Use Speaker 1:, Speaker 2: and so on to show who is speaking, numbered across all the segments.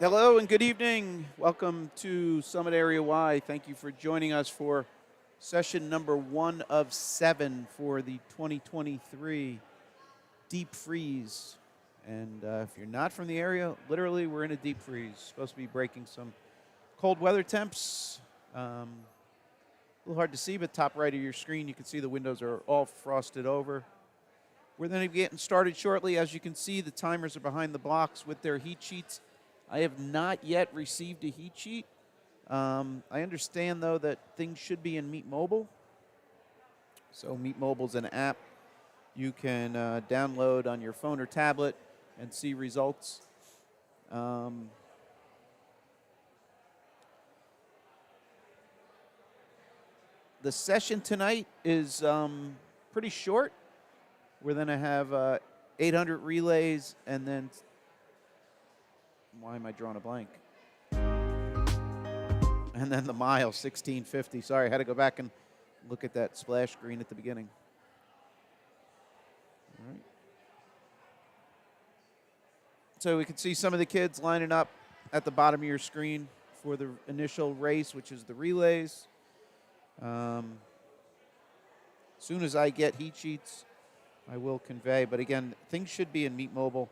Speaker 1: Hello and good evening. Welcome to Summit Area Y. Thank you for joining us for session number 1 of 7 for the 2023 Deep Freeze. And if you're not from the area, literally we're in a deep freeze. Supposed to be breaking some cold weather temps. A little hard to see, but top right of your screen, you can see the windows are all frosted over. We're going to be getting started shortly. As you can see, the timers are behind the blocks with their heat sheets. I have not yet received a heat sheet. I understand, though, that things should be in Meet Mobile. So Meet Mobile is an app you can download on your phone or tablet and see results. The session tonight is pretty short. We're going to have 800 relays and then... Why am I drawing a blank? And then the mile, 1650. Sorry, I had to go back and look at that splash screen at the beginning. All right. So we can see some of the kids lining up at the bottom of your screen for the initial race, which is the relays. As soon as I get heat sheets, I will convey. But again, things should be in Meet Mobile.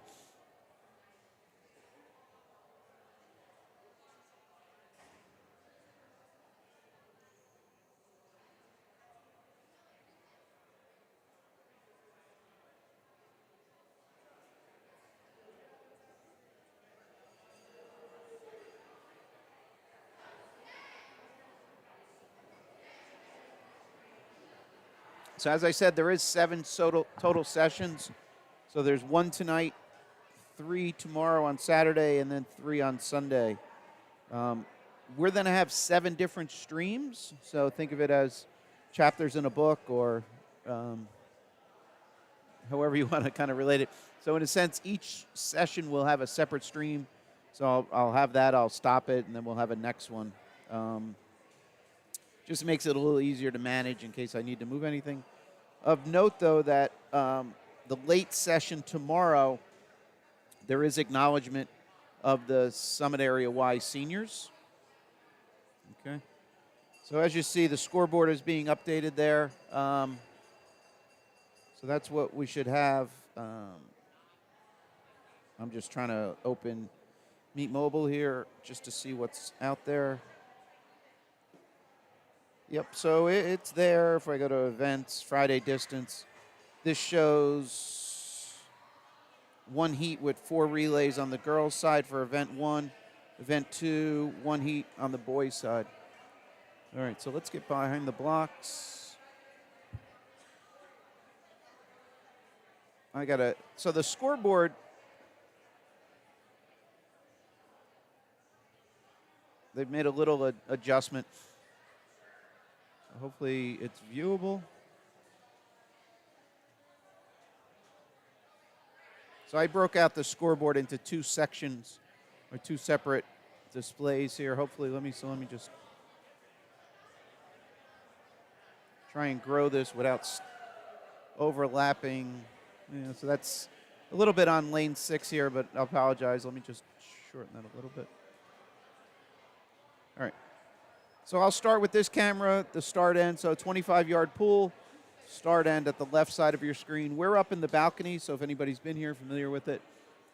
Speaker 1: So as I said, there is 7 total sessions. So there's 1 tonight, 3 tomorrow on Saturday, and then 3 on Sunday. We're going to have 7 different streams. So think of it as chapters in a book or however you want to kind of relate it. So in a sense, each session will have a separate stream. So I'll have that, I'll stop it, and then we'll have a next one. Just makes it a little easier to manage in case I need to move anything. Of note, though, that the late session tomorrow, there is acknowledgement of the Summit Area Y seniors. Okay. So as you see, the scoreboard is being updated there. So that's what we should have. I'm just trying to open Meet Mobile here just to see what's out there. Yep, so it's there. If I go to events, Friday distance, this shows 1 heat with 4 relays on the girls' side for event 1. Event 2, 1 heat on the boys' side. All right, so let's get behind the blocks. So the scoreboard, they've made a little adjustment. Hopefully it's viewable. So I broke out the scoreboard into 2 sections or 2 separate displays here. Hopefully, let me just try and grow this without overlapping. Yeah, so that's a little bit on lane 6 here, but I apologize. Let me just shorten that a little bit. All right. So I'll start with this camera, the start end. So 25-yard pool, start end at the left side of your screen. We're up in the balcony, so if anybody's been here, familiar with it,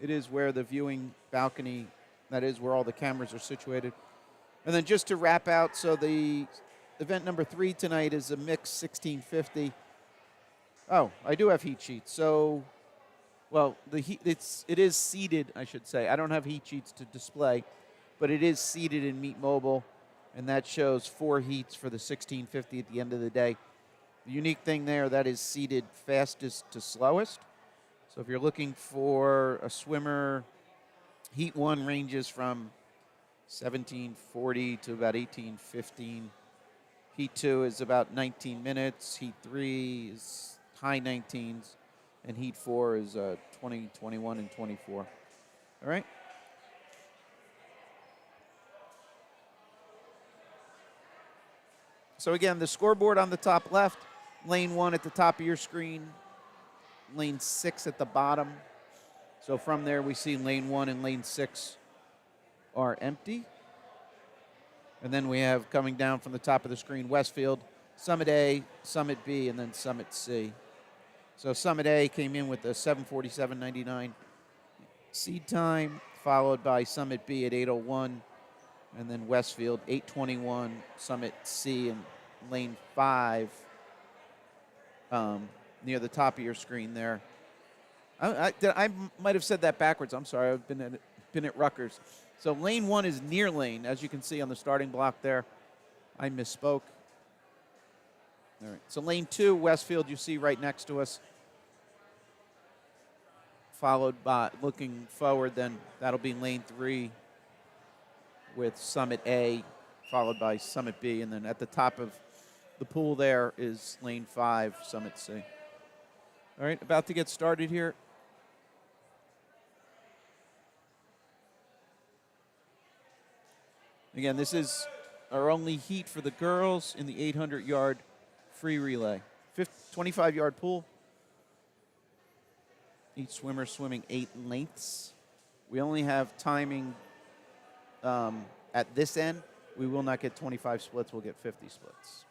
Speaker 1: it is where the viewing balcony, that is where all the cameras are situated. And then just to wrap out, so the event number 3 tonight is a mixed 1650. Oh, I do have heat sheets. So, well, it is seated, I should say. I don't have heat sheets to display, but it is seated in Meet Mobile. And that shows 4 heats for the 1650 at the end of the day. The unique thing there, that is seated fastest to slowest. So if you're looking for a swimmer, heat 1 ranges from 17:40 to about 18:15. Heat 2 is about 19 minutes. Heat 3 is high 19s. And Heat 4 is 20, 21, and 24. All right? So again, the scoreboard on the top left, lane 1 at the top of your screen, lane 6 at the bottom. So from there, we see lane 1 and lane 6 are empty. And then we have coming down from the top of the screen, Westfield, Summit A, Summit B, and then Summit C. So Summit A came in with a 7:47.99 seed time, followed by Summit B at 8:01, and then Westfield 8:21, Summit C in lane 5, near the top of your screen there. I might have said that backwards. I'm sorry. I've been at Rutgers. So lane 1 is near lane, as you can see on the starting block there. I misspoke. All right. So lane 2, Westfield, you see right next to us. Followed by, looking forward, then that'll be lane 3 with Summit A, followed by Summit B. And then at the top of the pool there is lane 5, Summit C. All right, about to get started here. Again, this is our only heat for the girls in the 800-yard free relay. 25-yard pool. Each swimmer swimming 8 lengths. We only have timing at this end. We will not get 25 splits. We'll get 50 splits.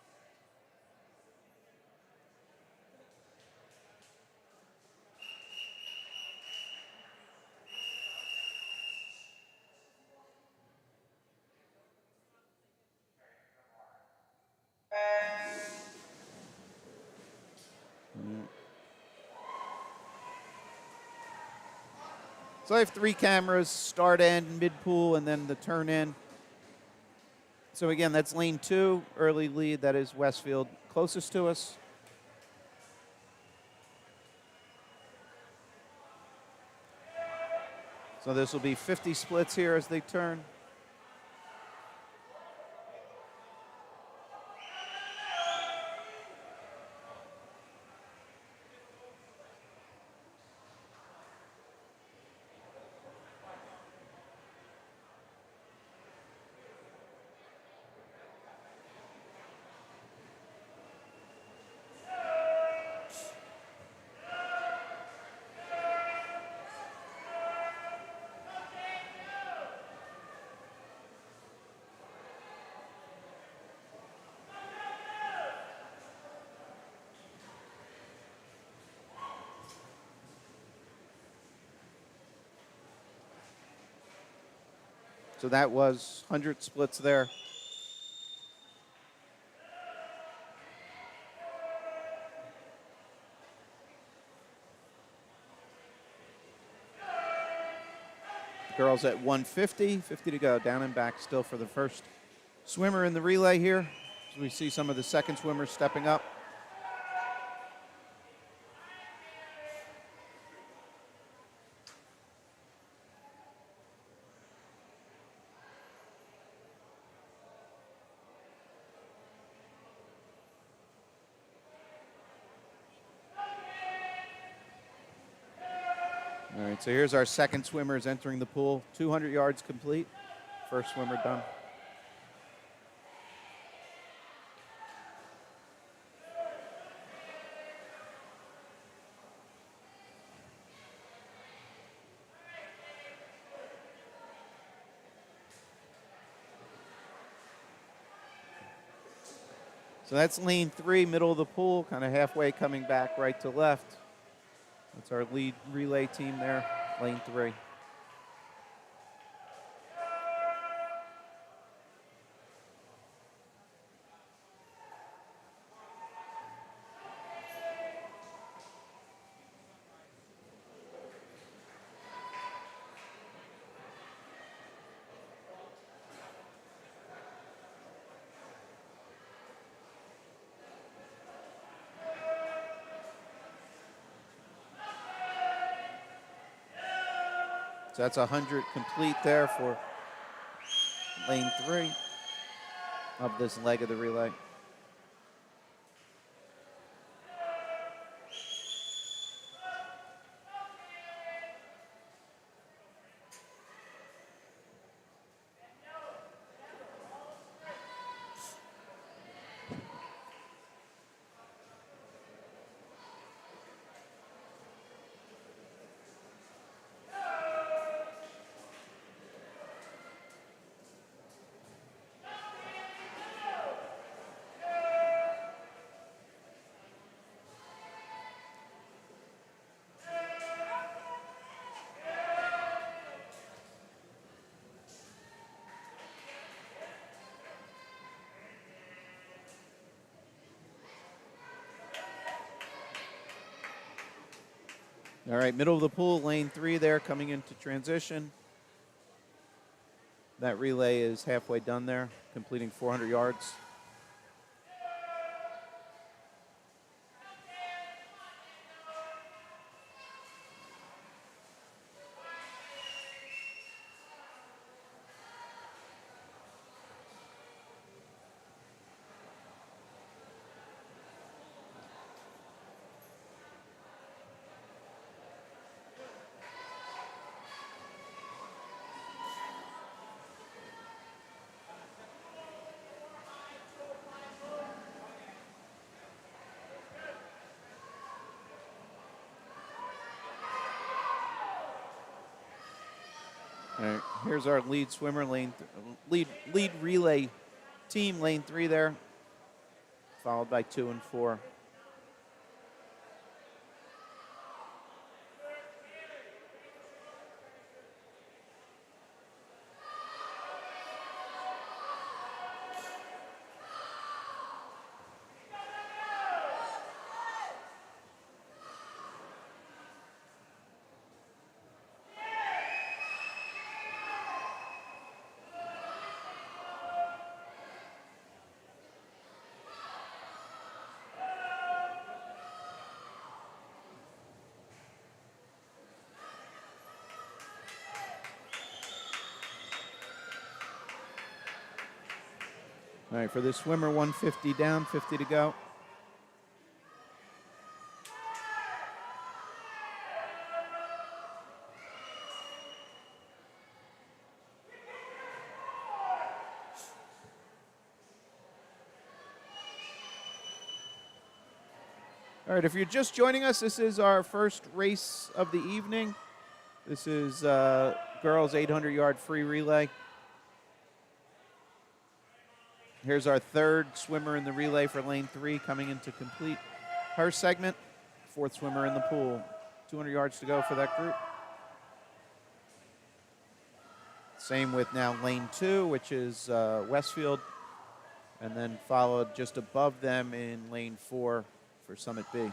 Speaker 1: So I have 3 cameras, start, end, mid-pool, and then the turn in. So again, that's lane 2, early lead. That is Westfield closest to us. So this will be 50 splits here as they turn. So that was 100 splits there. Girls at 150, 50 to go, down and back still for the first swimmer in the relay here. So we see some of the second swimmers stepping up. All right, so here's our second swimmers entering the pool. 200 yards complete. First swimmer done. So that's lane 3, middle of the pool, kind of halfway coming back right to left. That's our lead relay team there, lane 3. So that's 100 complete there for lane 3 of this leg of the relay. All right, middle of the pool, lane 3 there, coming into transition. That relay is halfway done there, completing 400 yards. All right, here's our lead swimmer, lead relay team, lane 3 there, followed by 2 and 4. All right, for the swimmer, 150 down, 50 to go. All right, if you're just joining us, this is our first race of the evening. This is girls' 800-yard free relay. Here's our third swimmer in the relay for lane 3 coming in to complete her segment. Fourth swimmer in the pool. 200 yards to go for that group. Same with now lane 2, which is Westfield, and then followed just above them in lane 4 for Summit B.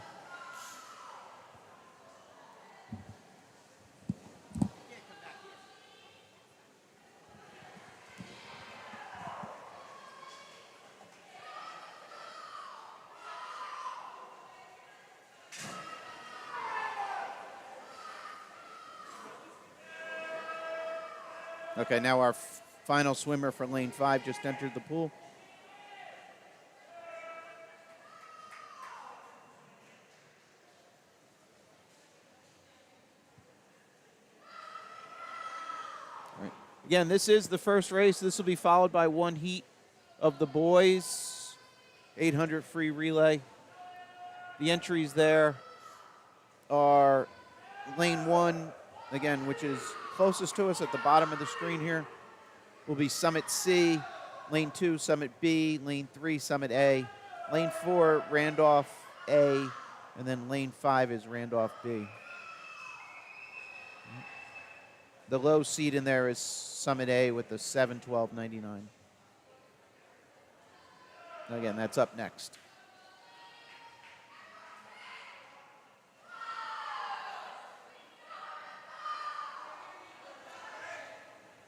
Speaker 1: Okay, now our final swimmer for lane 5 just entered the pool. All right. Again, this is the first race. This will be followed by one heat of the boys 800 free relay. The entries there are lane 1, again, which is closest to us at the bottom of the screen here, will be Summit C, lane 2, Summit B, lane 3, Summit A, lane 4, Randolph A, and then lane 5 is Randolph B. The low seed in there is Summit A with the 7:12.99. Again, that's up next.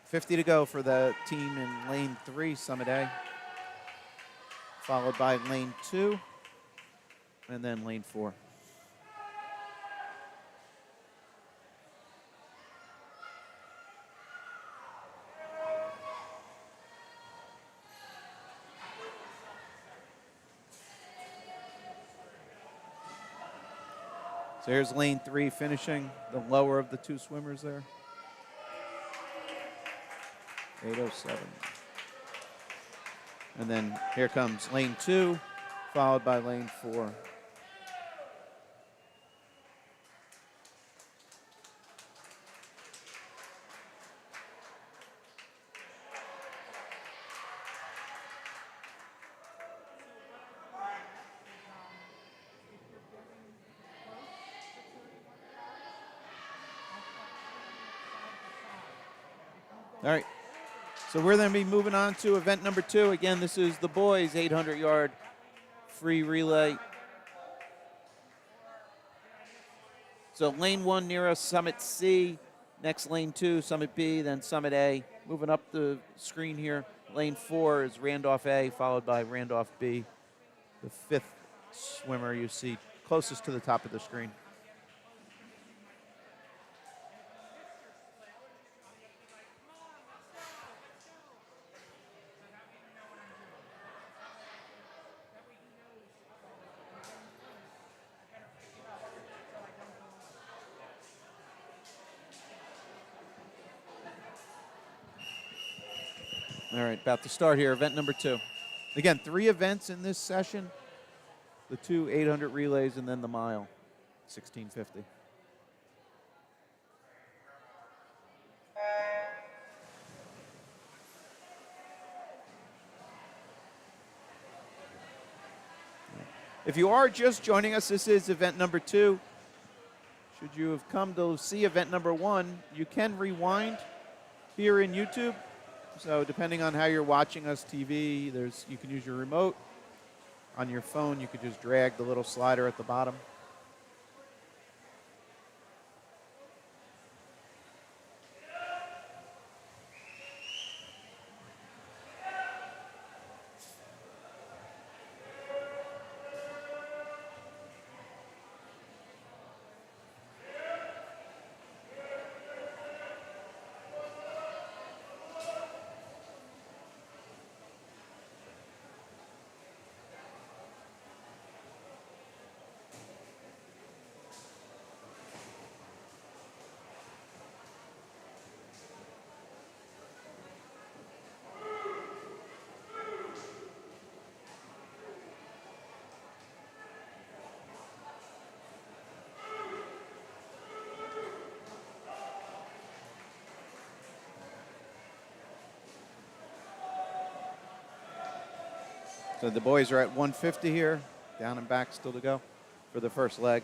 Speaker 1: $50 to go for the team in lane 3, Summit A, followed by lane 2, and then lane 4. So here's lane 3 finishing, the lower of the two swimmers there. 8:07. And then here comes lane 2, followed by lane 4. All right, so we're going to be moving on to event number 2. Again, this is the boys' 800-yard free relay. So lane 1 near us, Summit C. Next lane 2, Summit B, then Summit A. Moving up the screen here, lane 4 is Randolph A, followed by Randolph B, the 5th swimmer you see closest to the top of the screen. All right, about to start here, event number 2. Again, 3 events in this session. The 2 800 relays and then the mile, 1650. If you are just joining us, this is event number 2. Should you have come to see event number 1, you can rewind here in YouTube. So depending on how you're watching us TV, you can use your remote. On your phone, you could just drag the little slider at the bottom. So the boys are at 150 here, down and back still to go for the first leg.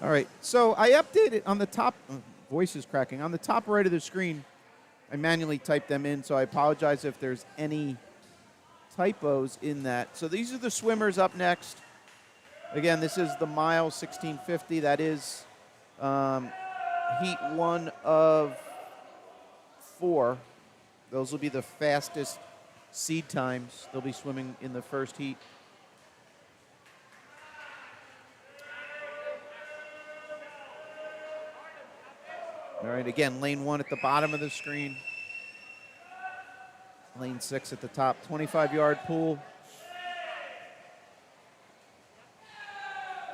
Speaker 1: All right, so I updated on the top, voice is cracking, on the top right of the screen, I manually typed them in, so I apologize if there's any typos in that. So these are the swimmers up next. Again, this is the mile 1650. That is heat 1 of 4. Those will be the fastest seed times. They'll be swimming in the first heat. All right, again, lane 1 at the bottom of the screen. Lane 6 at the top, 25-yard pool.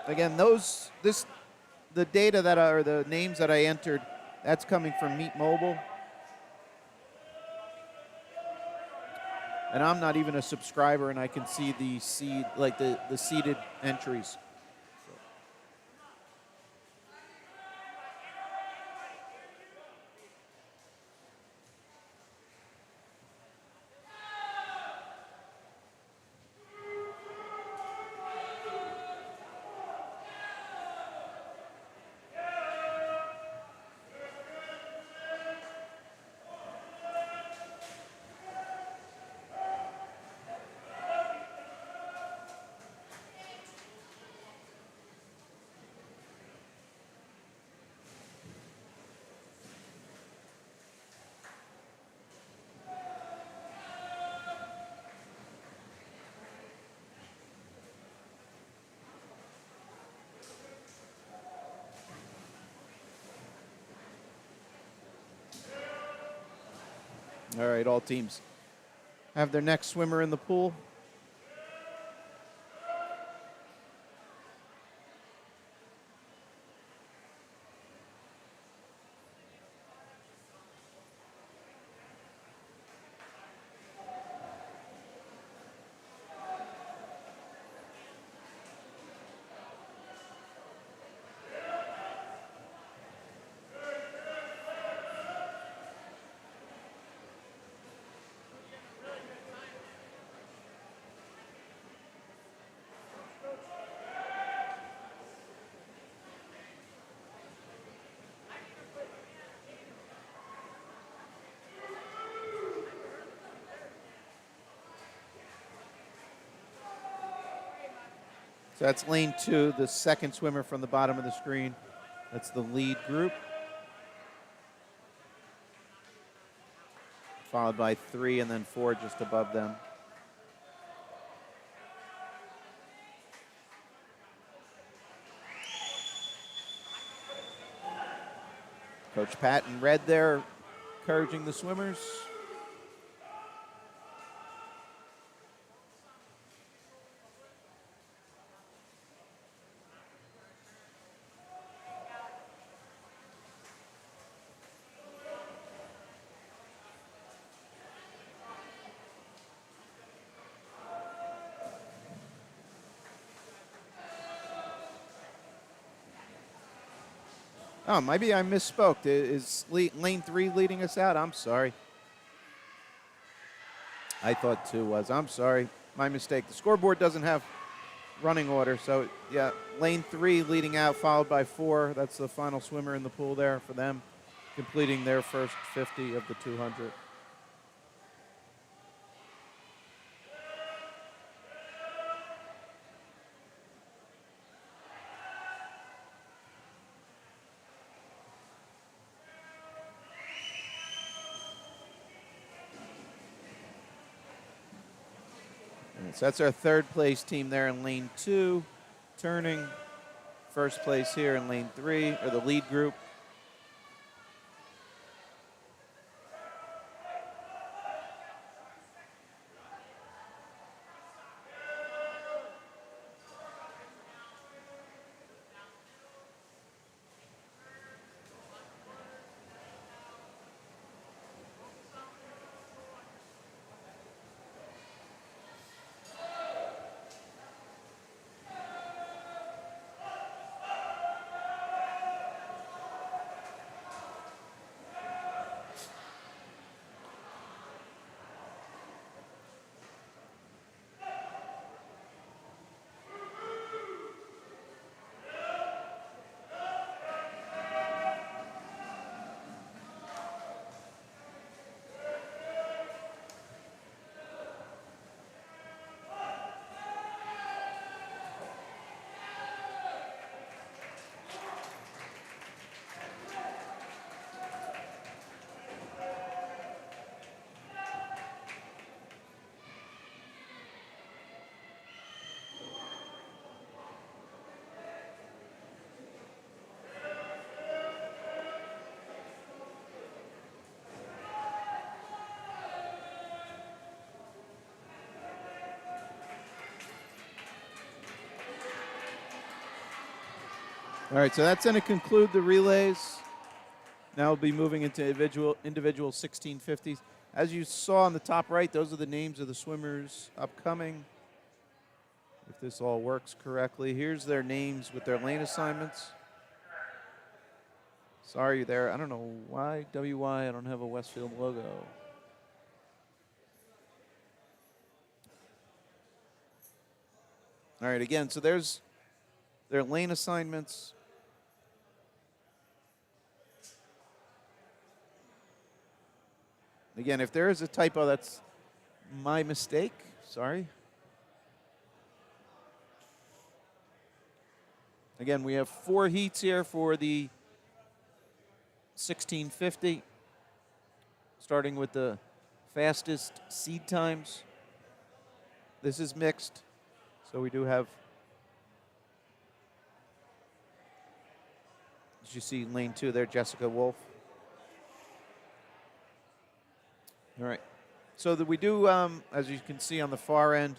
Speaker 1: Again, the data that are the names that I entered, that's coming from Meet Mobile. And I'm not even a subscriber, and I can see the seeded entries. All right, all teams have their next swimmer in the pool. So that's lane 2, the second swimmer from the bottom of the screen. That's the lead group. Followed by 3 and then 4 just above them. Coach Pat in red there, encouraging the swimmers. Oh, maybe I misspoke. Is lane 3 leading us out? I'm sorry. I thought 2 was. I'm sorry. My mistake. The scoreboard doesn't have running order. So, yeah, lane 3 leading out, followed by 4. That's the final swimmer in the pool there for them, completing their first 50 of the 200. So that's our third place team there in lane 2, turning. First place here in lane 3, or the lead group. All right, so that's going to conclude the relays. Now we'll be moving into individual 1650s. As you saw on the top right, those are the names of the swimmers upcoming. If this all works correctly, here's their names with their lane assignments. Sorry there, I don't know why, WY, I don't have a Westfield logo. All right, again, so there's their lane assignments. Again, if there is a typo, that's my mistake. Sorry. Again, we have 4 heats here for the 1650, starting with the fastest seed times. This is mixed, so we do have, as you see, lane 2 there, Jessica Wolf. All right. So that we do, as you can see on the far end,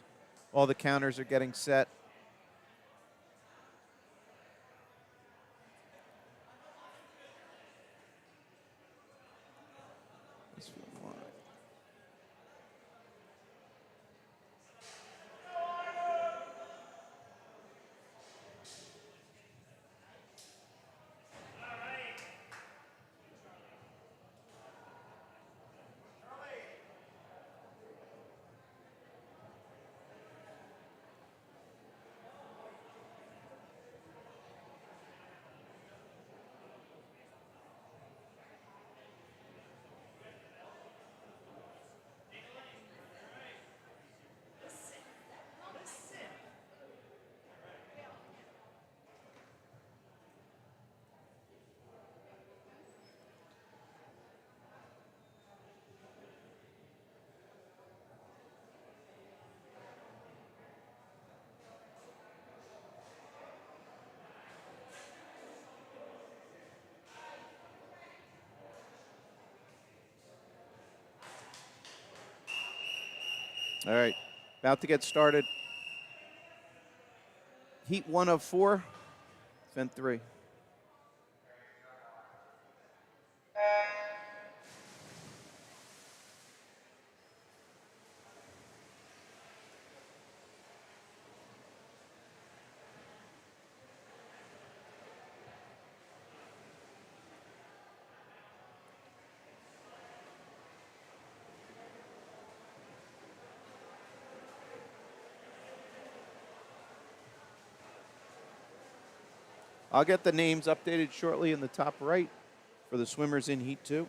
Speaker 1: all the counters are getting set. This one. All right. About to get started. Heat 1 of 4, event 3. I'll get the names updated shortly in the top right for the swimmers in Heat 2.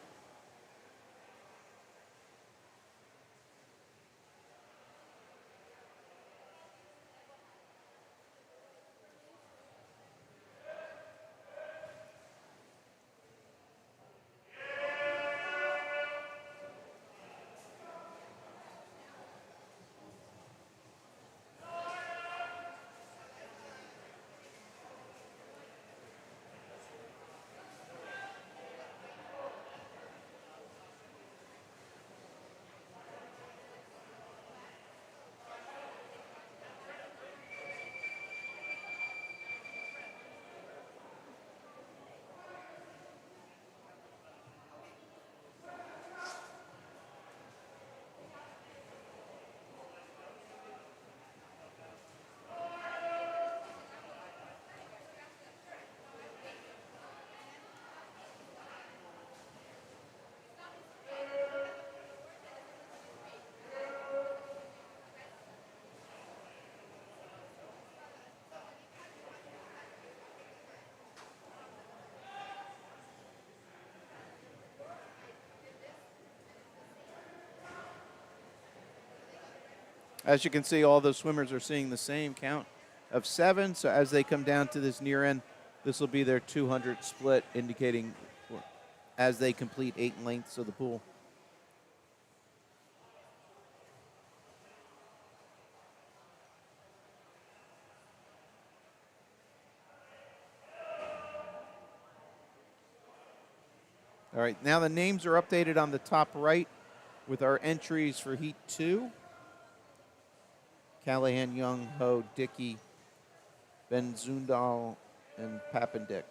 Speaker 1: As you can see, all those swimmers are seeing the same count of 7. So as they come down to this near end, this will be their 200 split, indicating as they complete 8 lengths of the pool. All right, now the names are updated on the top right with our entries for Heat 2. Callahan, Young, Ho, Dickey, Ben Zundal, and Papendick.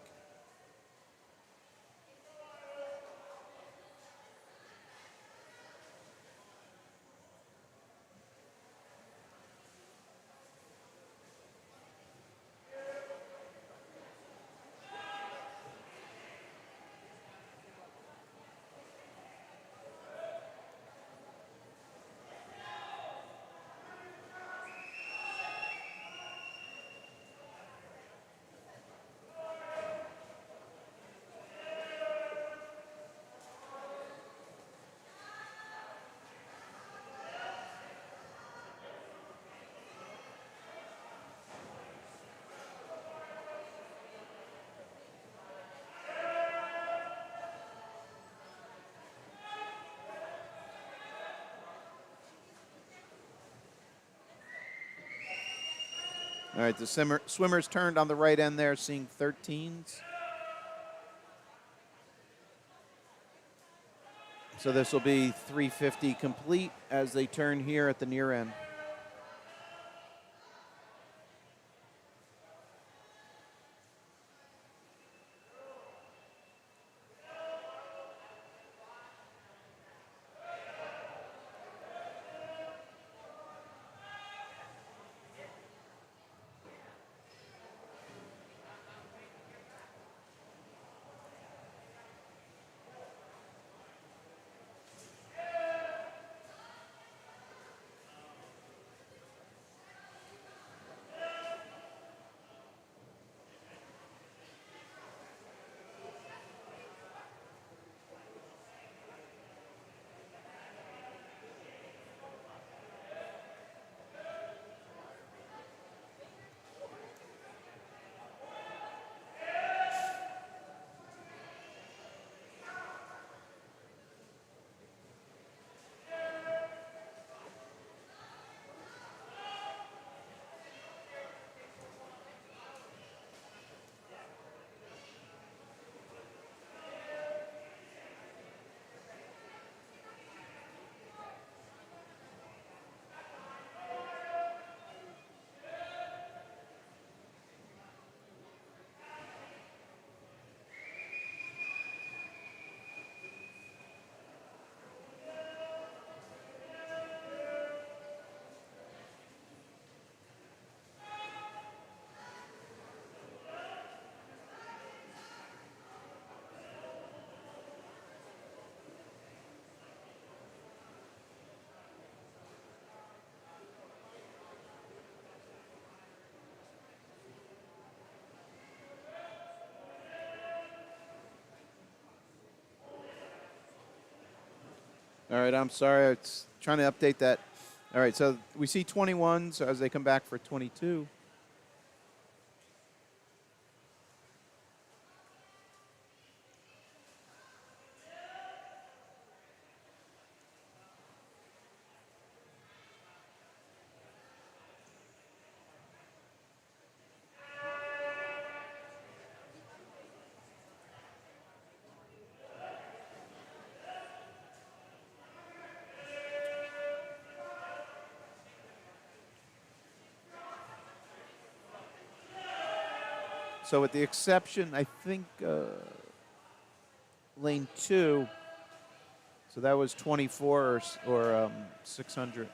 Speaker 1: All right, the swimmers turned on the right end there, seeing 13s. So this will be 350 complete as they turn here at the near end. All right, I'm sorry. I was trying to update that. All right, so we see 21s as they come back for 22. So with the exception, I think, lane 2, so that was 24 or 600.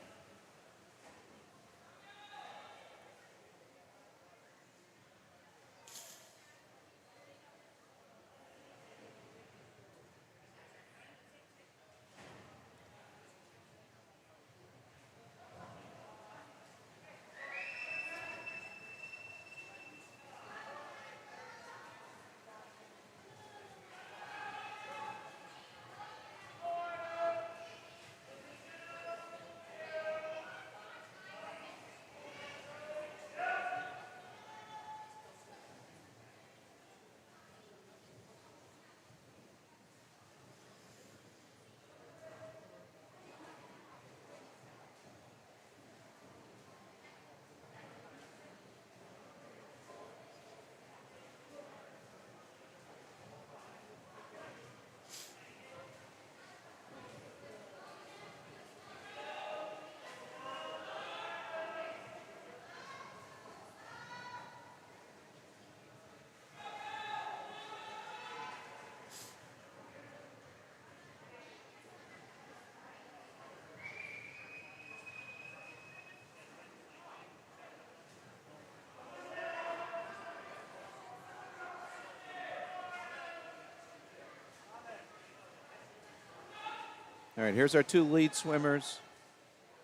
Speaker 1: All right, here's our 2 lead swimmers,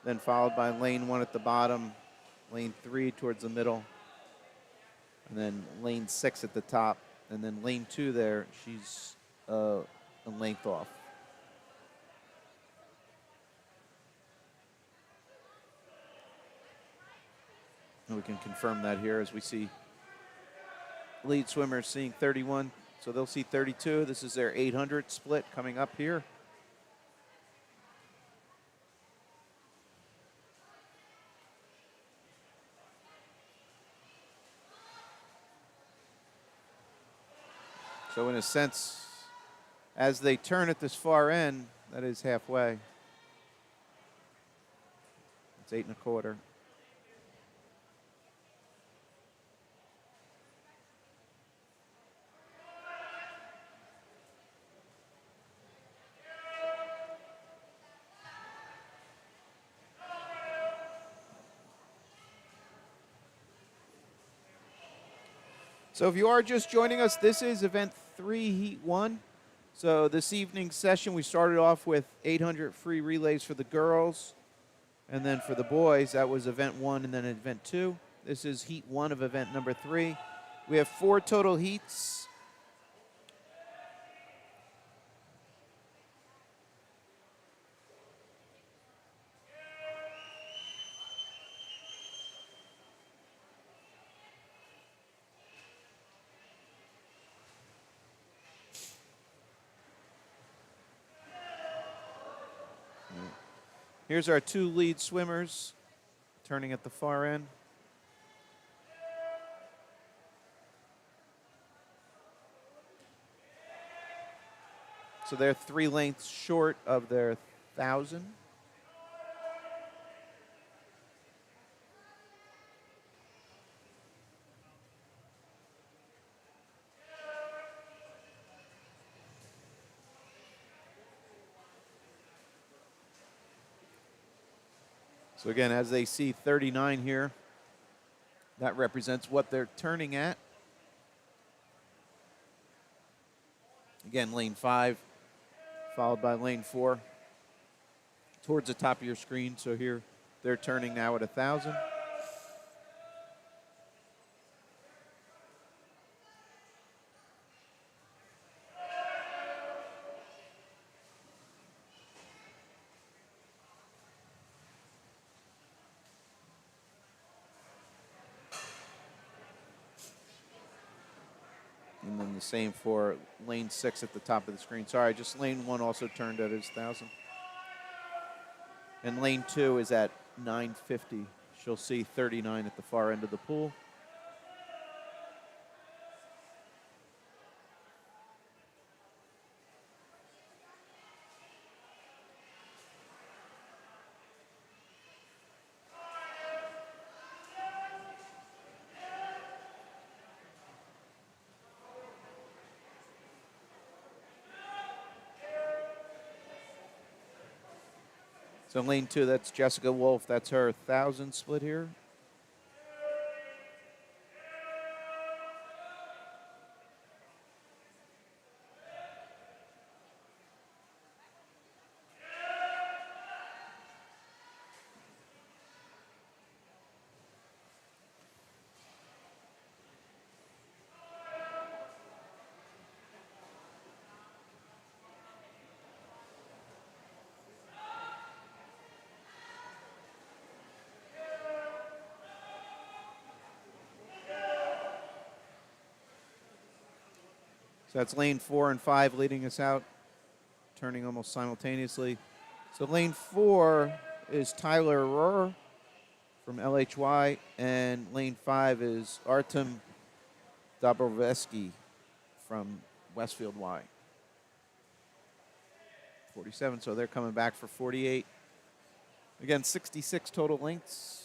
Speaker 1: then followed by lane 1 at the bottom, lane 3 towards the middle, and then lane 6 at the top, and then lane 2 there, she's a length off. And we can confirm that here as we see lead swimmers seeing 31, so they'll see 32. This is their 800 split coming up here. So in a sense, as they turn at this far end, That is halfway. It's 8 1/4. So if you are just joining us, this is Event 3, Heat 1. So this evening's session, we started off with 800 free relays for the girls. And then for the boys, that was Event 1 and then Event 2. This is Heat 1 of Event number 3. We have 4 total heats. Here's our 2 lead swimmers turning at the far end. So they're 3 lengths short of their 1,000. So again, as they see 39 here, that represents what they're turning at. Again, lane 5, followed by lane 4, towards the top of your screen. So here, they're turning now at 1,000. And then the same for lane 6 at the top of the screen. Sorry, just lane 1 also turned at his 1,000. And lane 2 is at 950. She'll see 39 at the far end of the pool. So lane 2, that's Jessica Wolf. That's her 1,000 split here. So that's lane 4 and 5 leading us out, turning almost simultaneously. So lane 4 is Tyler Rohr from LHY, and lane 5 is Artem Dobroveski from Westfield Y. 47, so they're coming back for 48. Again, 66 total lengths.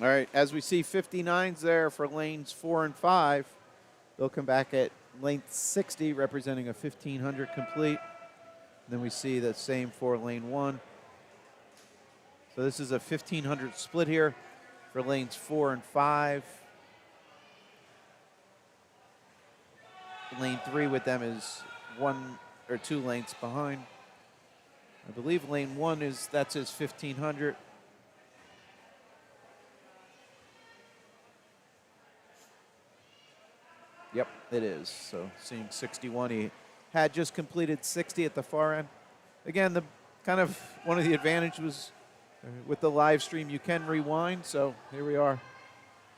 Speaker 1: All right, as we see 59s there for lanes 4 and 5. They'll come back at length 60, representing a 1500 complete. Then we see the same for lane 1. So this is a 1500 split here for lanes 4 and 5. Lane 3 with them is 1 or 2 lengths behind. I believe lane 1 that's his 1500. Yep, it is. So seeing 61, he had just completed 60 at the far end. Again, the kind of one of the advantages was with the live stream, you can rewind. So here we are.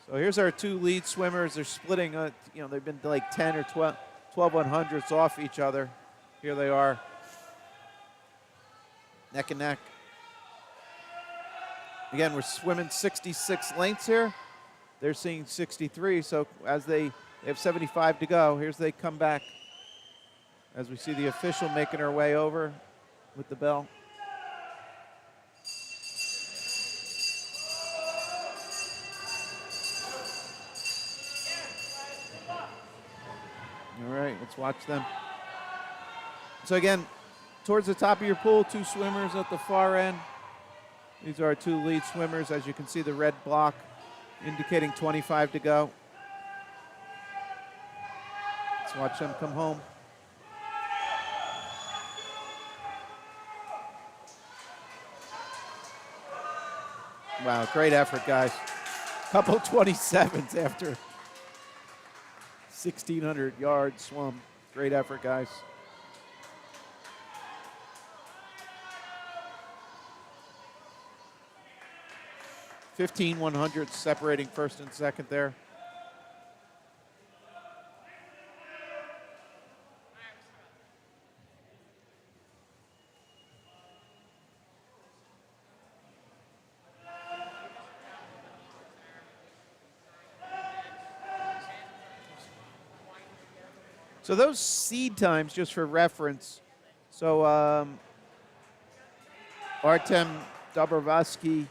Speaker 1: So here's our 2 lead swimmers. They're splitting. They've been like 10 or 12 100ths off each other. Here they are, neck and neck. Again, we're swimming 66 lengths here. They're seeing 63. So as they have 75 to go. Here's they come back as we see the official making her way over with the bell. All right, let's watch them. So again, towards the top of your pool, 2 swimmers at the far end. These are our 2 lead swimmers. As you can see, the red block indicating 25 to go. Let's watch them come home. Wow, great effort, guys. Couple 27s after 1,600 yards swum. Great effort, guys. $15 100 separating first and second there. So those seed times, just for reference, so Artem Dobrovolsky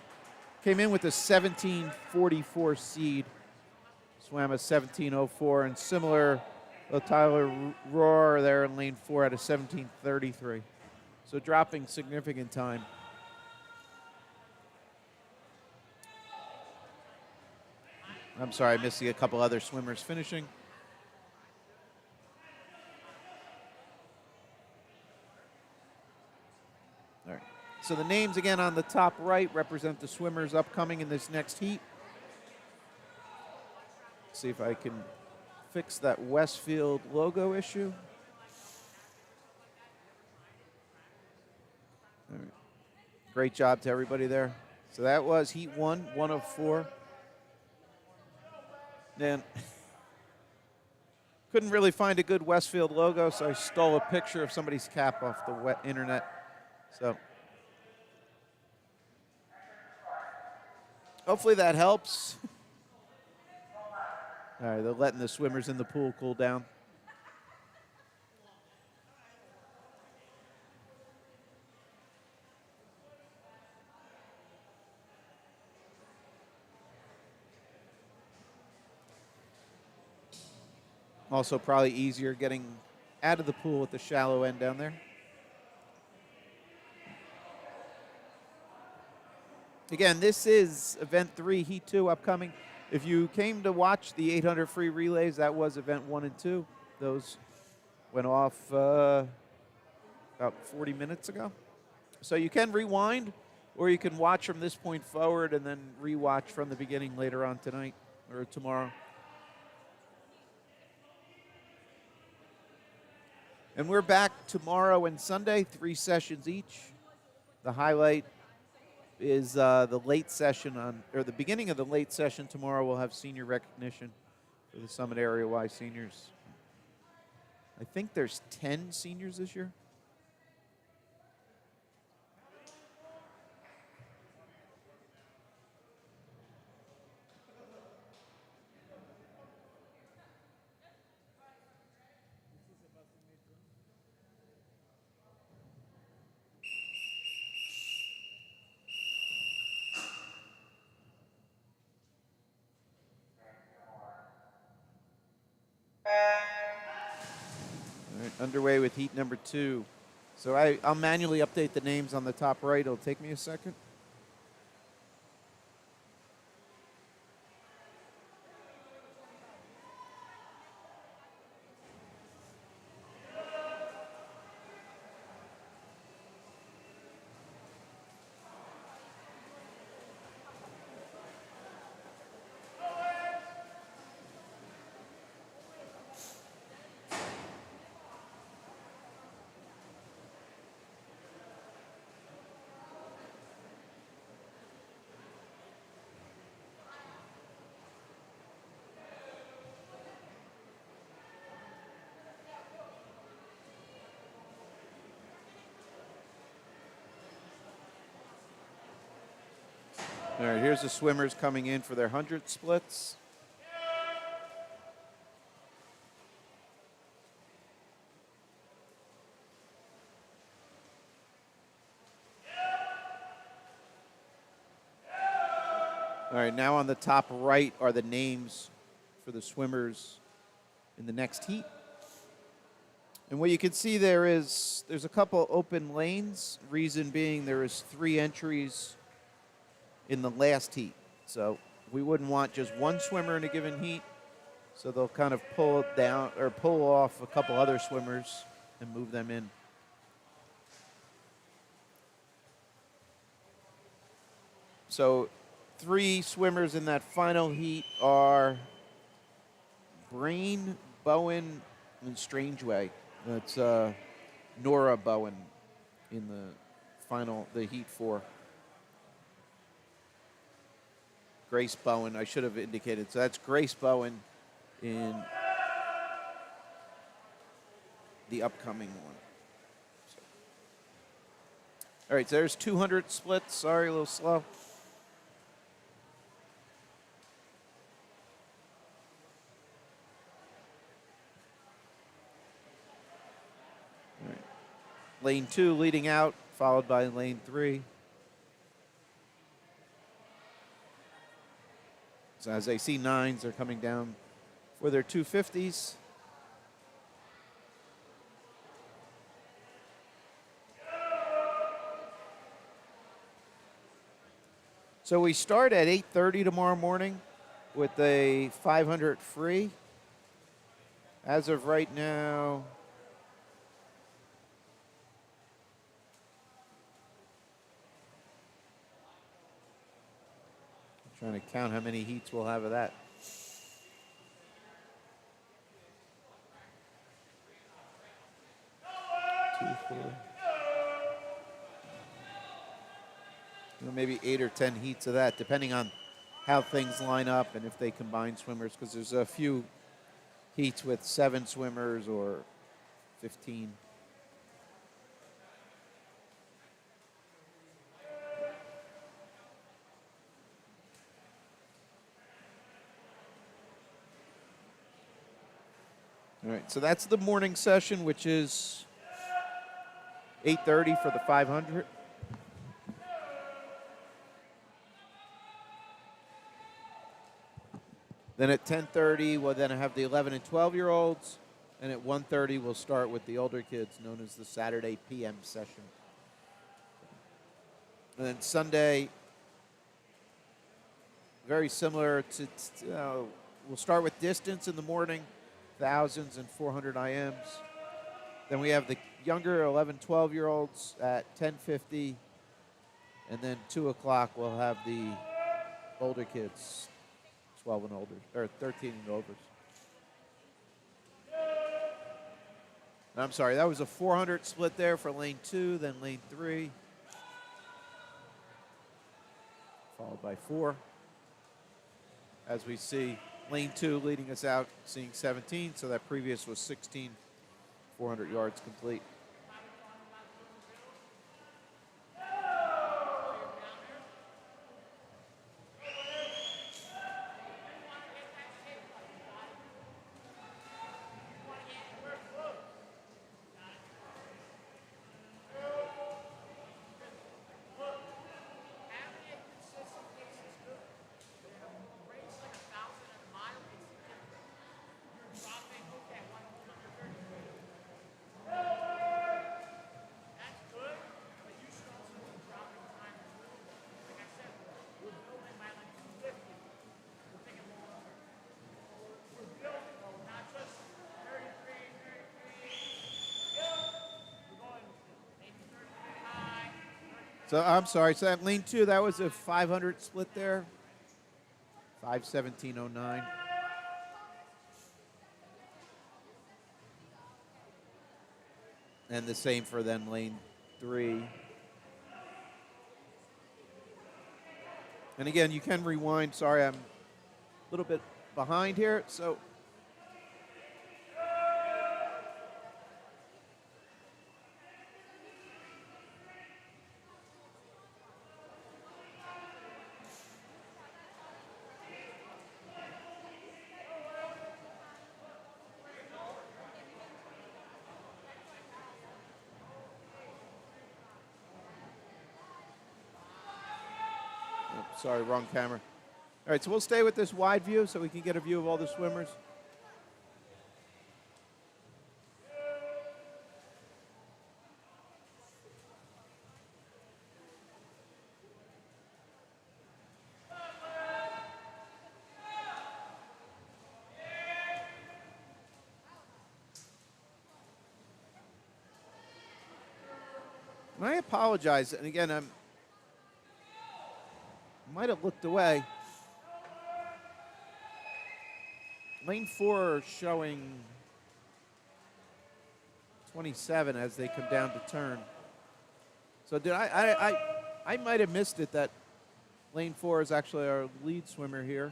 Speaker 1: came in with a 17:44 seed, swam a 17:04, and similar Tyler Rohr there in lane 4 at a 17:33. So dropping significant time. I'm sorry, I missed a couple other swimmers finishing. All right. So the names again on the top right represent the swimmers upcoming in this next heat. Let's see if I can fix that Westfield logo issue. All right. Great job to everybody there. So that was heat 1 of 4. Then couldn't really find a good Westfield logo, so I stole a picture of somebody's cap off the internet. So hopefully that helps. All right, they're letting the swimmers in the pool cool down. Also probably easier getting out of the pool at the shallow end down there. Again, this is event 3, heat 2 upcoming. If you came to watch the 800 free relays, that was event 1 and 2. Those went off about 40 minutes ago. So you can rewind, or you can watch from this point forward and then rewatch from the beginning later on tonight or tomorrow. And we're back tomorrow and Sunday, 3 sessions each. The highlight is the late session or the beginning of the late session tomorrow. We'll have senior recognition for the Summit Area Y seniors. I think there's 10 seniors this year. Underway with heat number 2. So I'll manually update the names on the top right. It'll take me a second. All right, here's the swimmers coming in for their 100 splits. All right, now on the top right are the names for the swimmers in the next heat. And what you can see there's a couple open lanes, reason being there is 3 entries in the last heat. So we wouldn't want just one swimmer in a given heat. So they'll kind of pull it down or pull off a couple other swimmers and move them in. So 3 swimmers in that final heat are Brain, Bowen, and Strangeway. That's Nora Bowen in the heat 4. Grace Bowen, I should have indicated. So that's Grace Bowen in the upcoming one. So. All right, so there's 200 splits. Sorry, a little slow. All right. Lane 2 leading out, followed by lane 3. So as they see 9s, they're coming down for their 250s. So we start at 8:30 tomorrow morning with a 500 free. As of right now, I'm trying to count how many heats we'll have of that. Maybe 8 or 10 heats of that, depending on how things line up and if they combine swimmers, because there's a few heats with 7 swimmers or 15. All right, so that's the morning session, which is 8:30 for the 500. Then at 10:30, we'll then have the 11 and 12-year-olds. And at 1:30, we'll start with the older kids, known as the Saturday PM session. And then Sunday, very similar to we'll start with distance in the morning, 1000s and 400 IMs. Then we have the younger 11, 12-year-olds at 10:50. And then 2 o'clock, we'll have the older kids, 12 and older, or 13 and older. I'm sorry, that was a 400 split there for lane 2, then lane 3, followed by 4. As we see, lane 2 leading us out, seeing 17, so that previous was 16, 400 yards complete. So I'm sorry. So that lane 2, that was a 500 split there. 5:17:09. And the same for then lane 3. And again, you can rewind. Sorry, I'm a little bit behind here. So sorry, wrong camera. All right, so we'll stay with this wide view so we can get a view of all the swimmers. And I apologize, and again, I might have looked away. Lane 4 showing 27 as they come down to turn. So did I might have missed it that lane 4 is actually our lead swimmer here.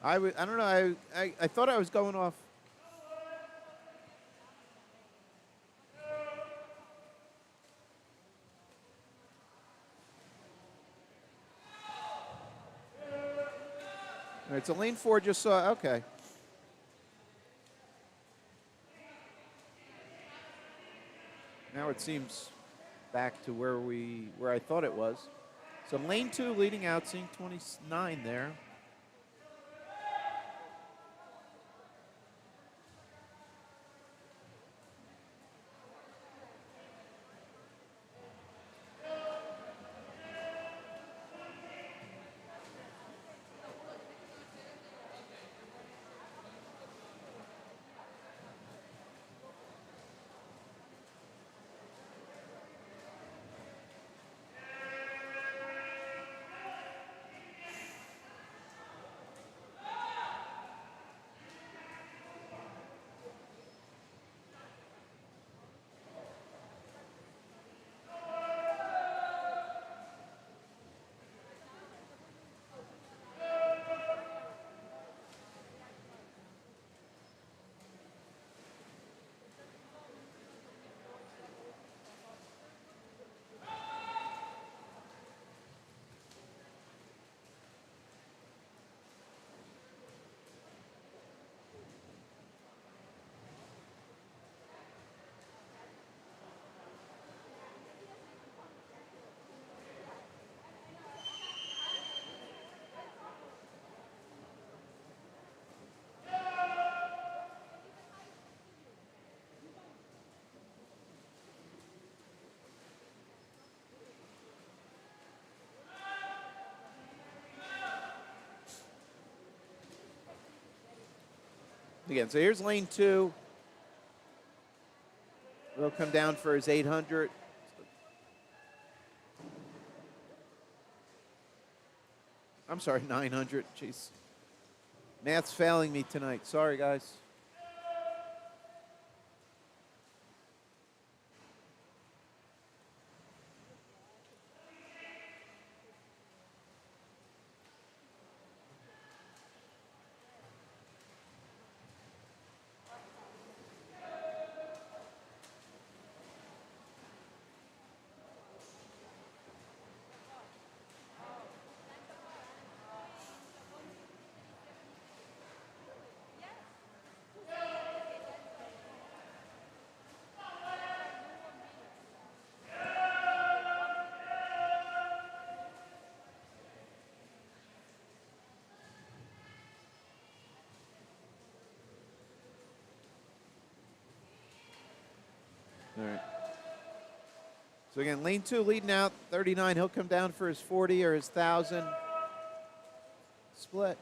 Speaker 1: I don't know. I thought I was going off. All right, so lane 4 just saw. Okay. Now it seems back to where I thought it was. So lane 2 leading out, seeing 29 there. Again, so here's lane 2. Will come down for his 800. I'm sorry, 900. Jeez. Math's failing me tonight. Sorry, guys. So again, lane 2 leading out, 39. He'll come down for his 40 or his 1,000 split.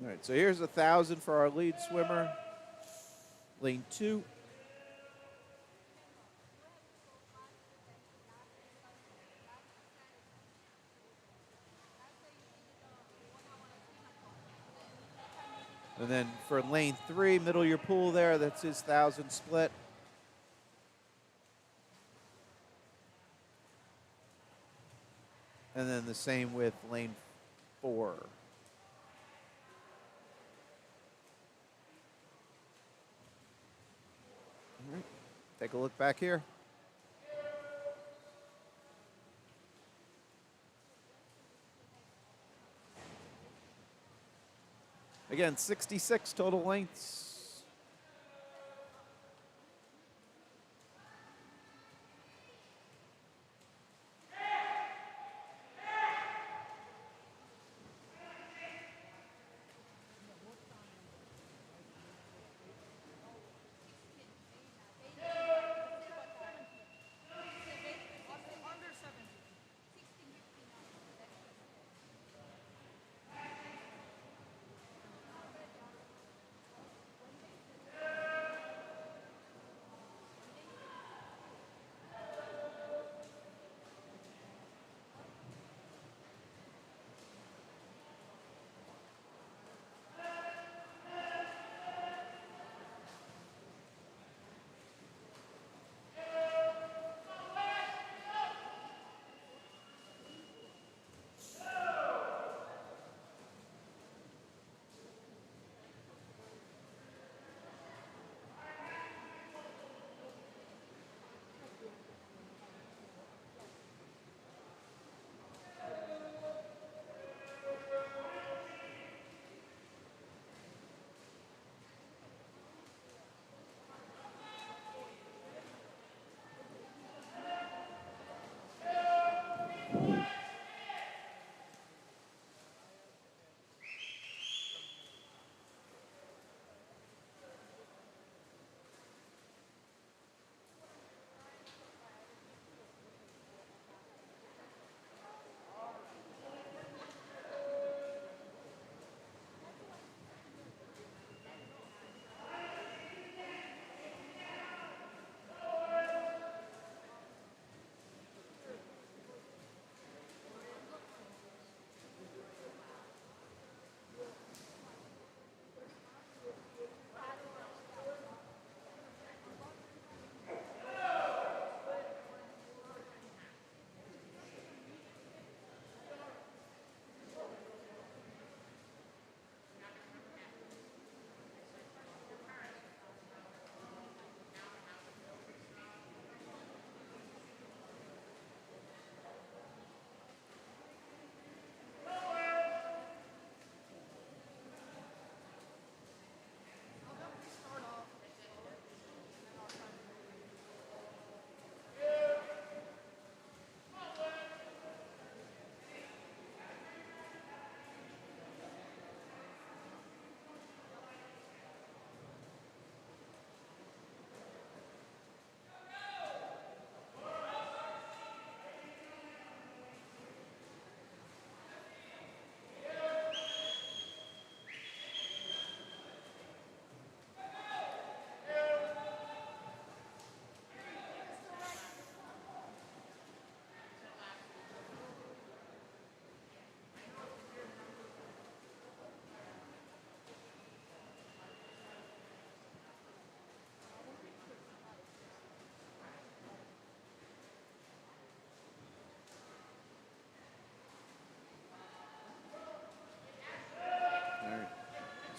Speaker 1: All right, so here's 1,000 for our lead swimmer. Lane 2. And then for lane 3, middle of your pool there, that's his 1,000 split. And then the same with lane 4. All right, take a look back here. Again, 66 total lengths.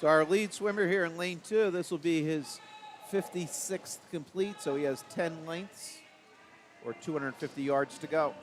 Speaker 1: So our lead swimmer here in lane 2, this will be his 56th complete, so he has 10 lengths or 250 yards to go.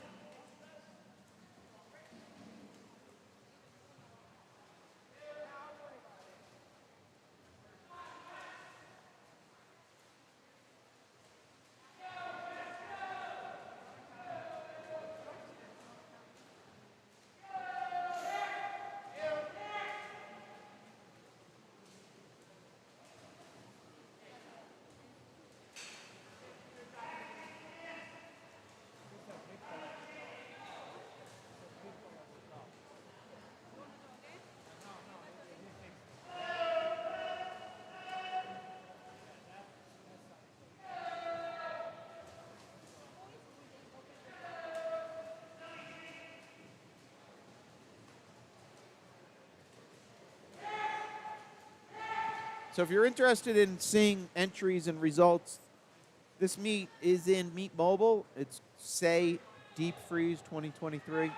Speaker 1: So if you're interested in seeing entries and results, this meet is in Meet Mobile. It's Say Deep Freeze 2023.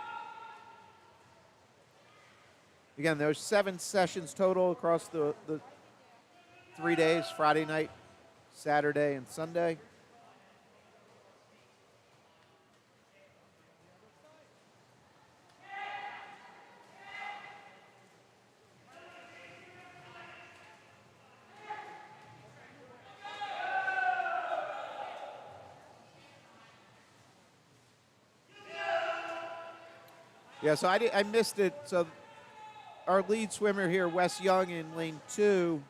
Speaker 1: Again, there's 7 sessions total across the 3 days, Friday night, Saturday, and Sunday. Yeah, so I missed it. So our lead swimmer here, Wes Young, in lane 2,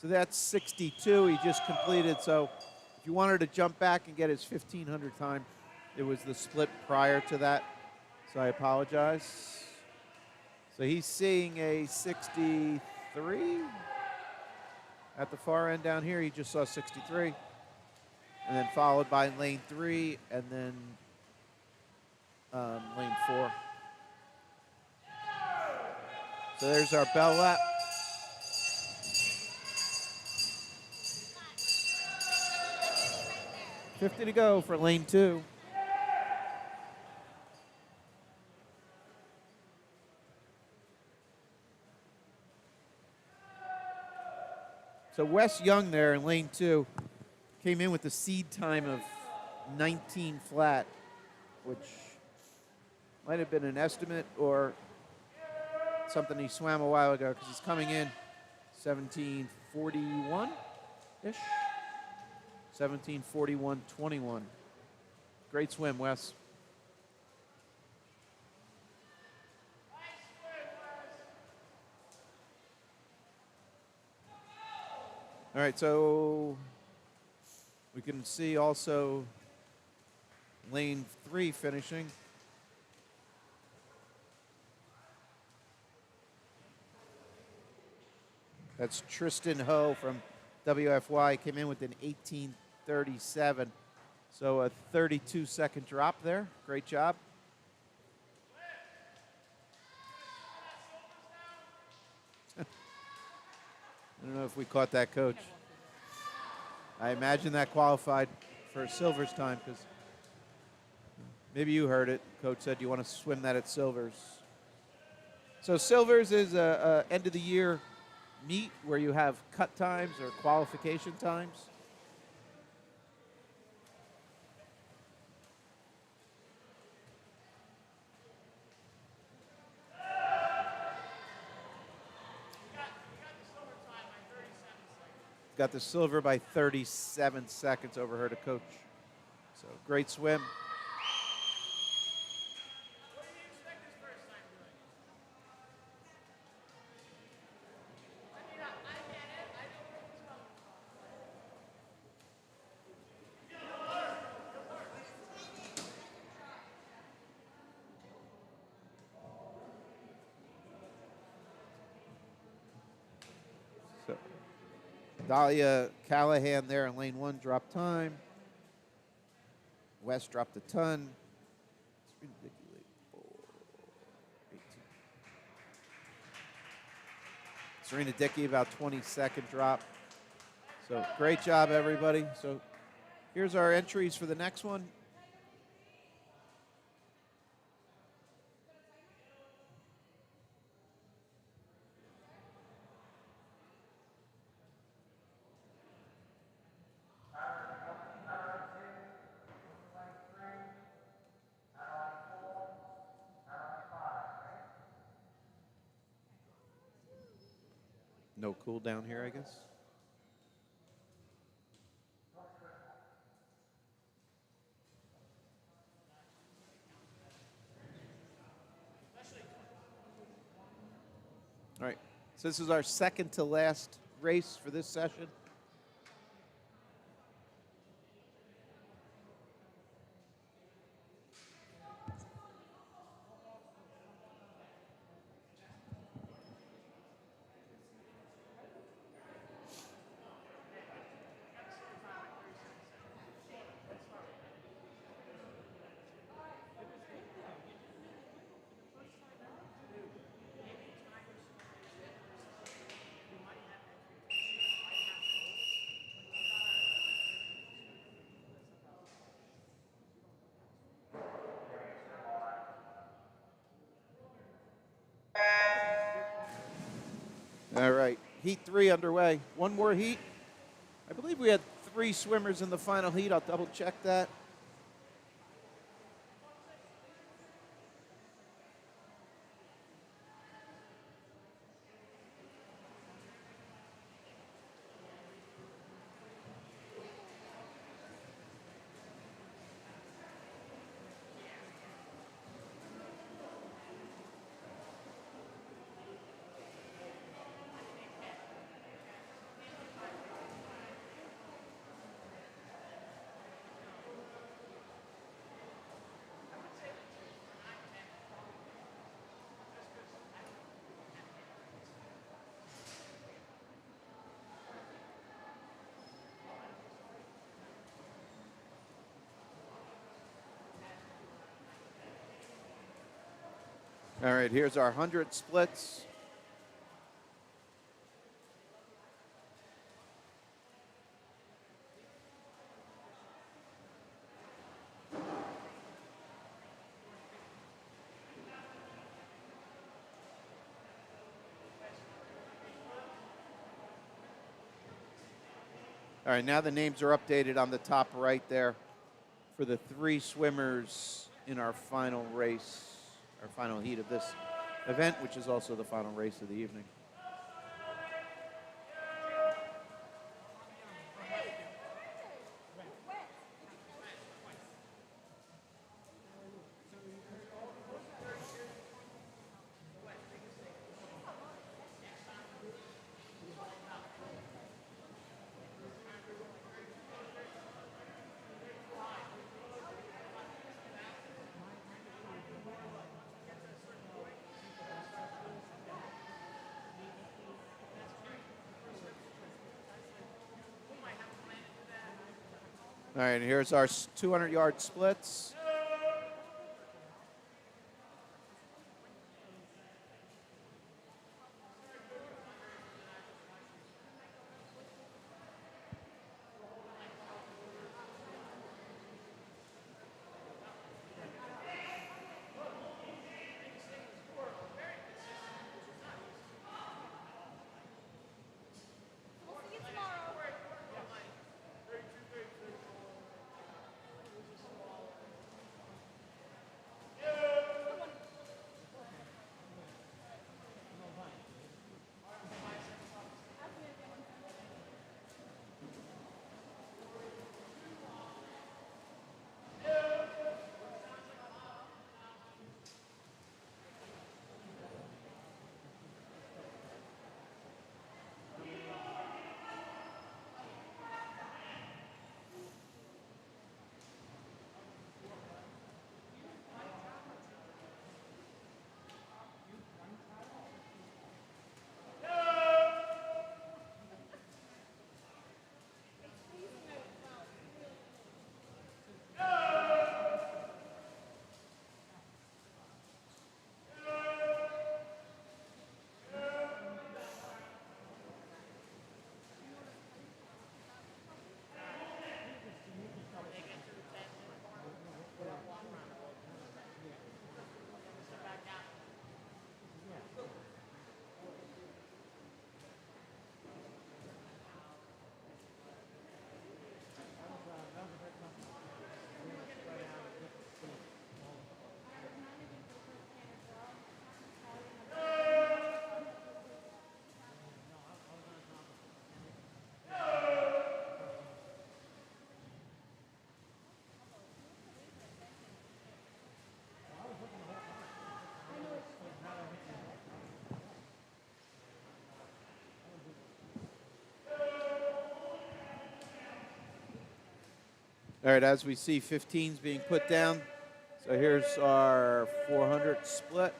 Speaker 1: so that's 62 he just completed. So if you wanted to jump back and get his 1,500 time, it was the split prior to that. So I apologize. So he's seeing a 63 at the far end down here. He just saw 63. And then followed by lane 3 and then lane 4. So there's our bell lap. $50 to go for lane 2. So Wes Young there in lane 2 came in with a seed time of 19 flat, which might have been an estimate or something he swam a while ago, because he's coming in 1741-ish. 1741.21. Great swim, Wes. All right, so we can see also lane 3 finishing. That's Tristan Ho from WFY, came in with an 18:37. So a 32-second drop there. Great job. I don't know if we caught that, Coach. I imagine that qualified for Silver's time, because maybe you heard it. Coach said you want to swim that at Silver's. So Silver's is a end of the year meet where you have cut times or qualification times. Got the silver by 37 seconds over her to Coach. So great swim. So Dahlia Callahan there in lane 1 dropped time. West dropped a ton. Serena Dickey about 20-second drop. So great job, everybody. So here's our entries for the next one. No cool down here, I guess. All right, so this is our second to last race for this session. Heat 3 underway. One more heat. I believe we had 3 swimmers in the final heat. I'll double check that. All right, here's our 100 splits. All right, now the names are updated on the top right there for the 3 swimmers in our final race, our final heat of this event, which is also the final race of the evening. All right, here's our 200-yard splits. All right, as we see 15s being put down. So here's our 400 split.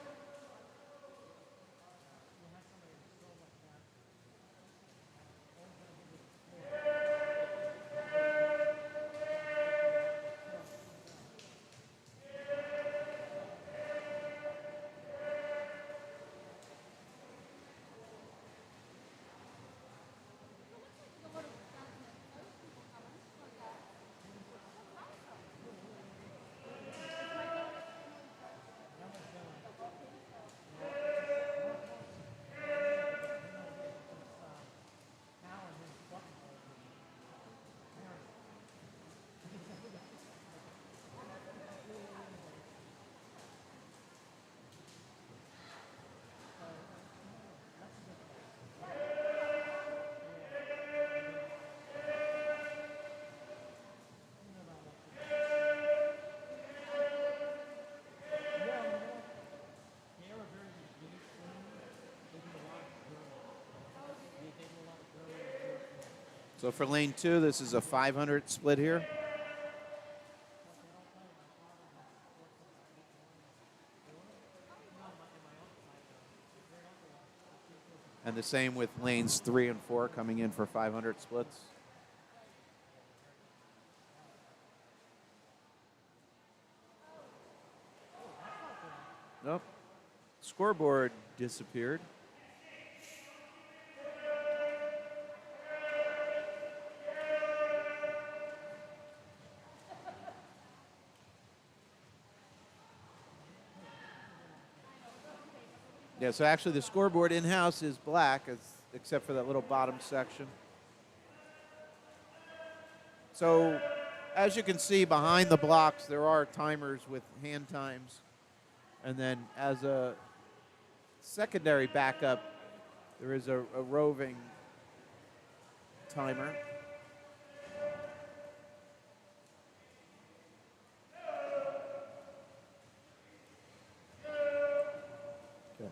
Speaker 1: So for lane 2, this is a 500 split here. And the same with lanes 3 and 4 coming in for 500 splits. Nope. Scoreboard disappeared. Yeah, so actually the scoreboard in-house is black, except for that little bottom section. So as you can see behind the blocks, there are timers with hand times. And then as a secondary backup, there is a roving timer. Okay.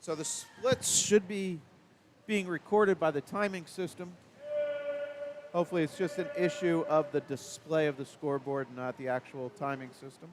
Speaker 1: So the splits should be being recorded by the timing system. Hopefully it's just an issue of the display of the scoreboard, not the actual timing system.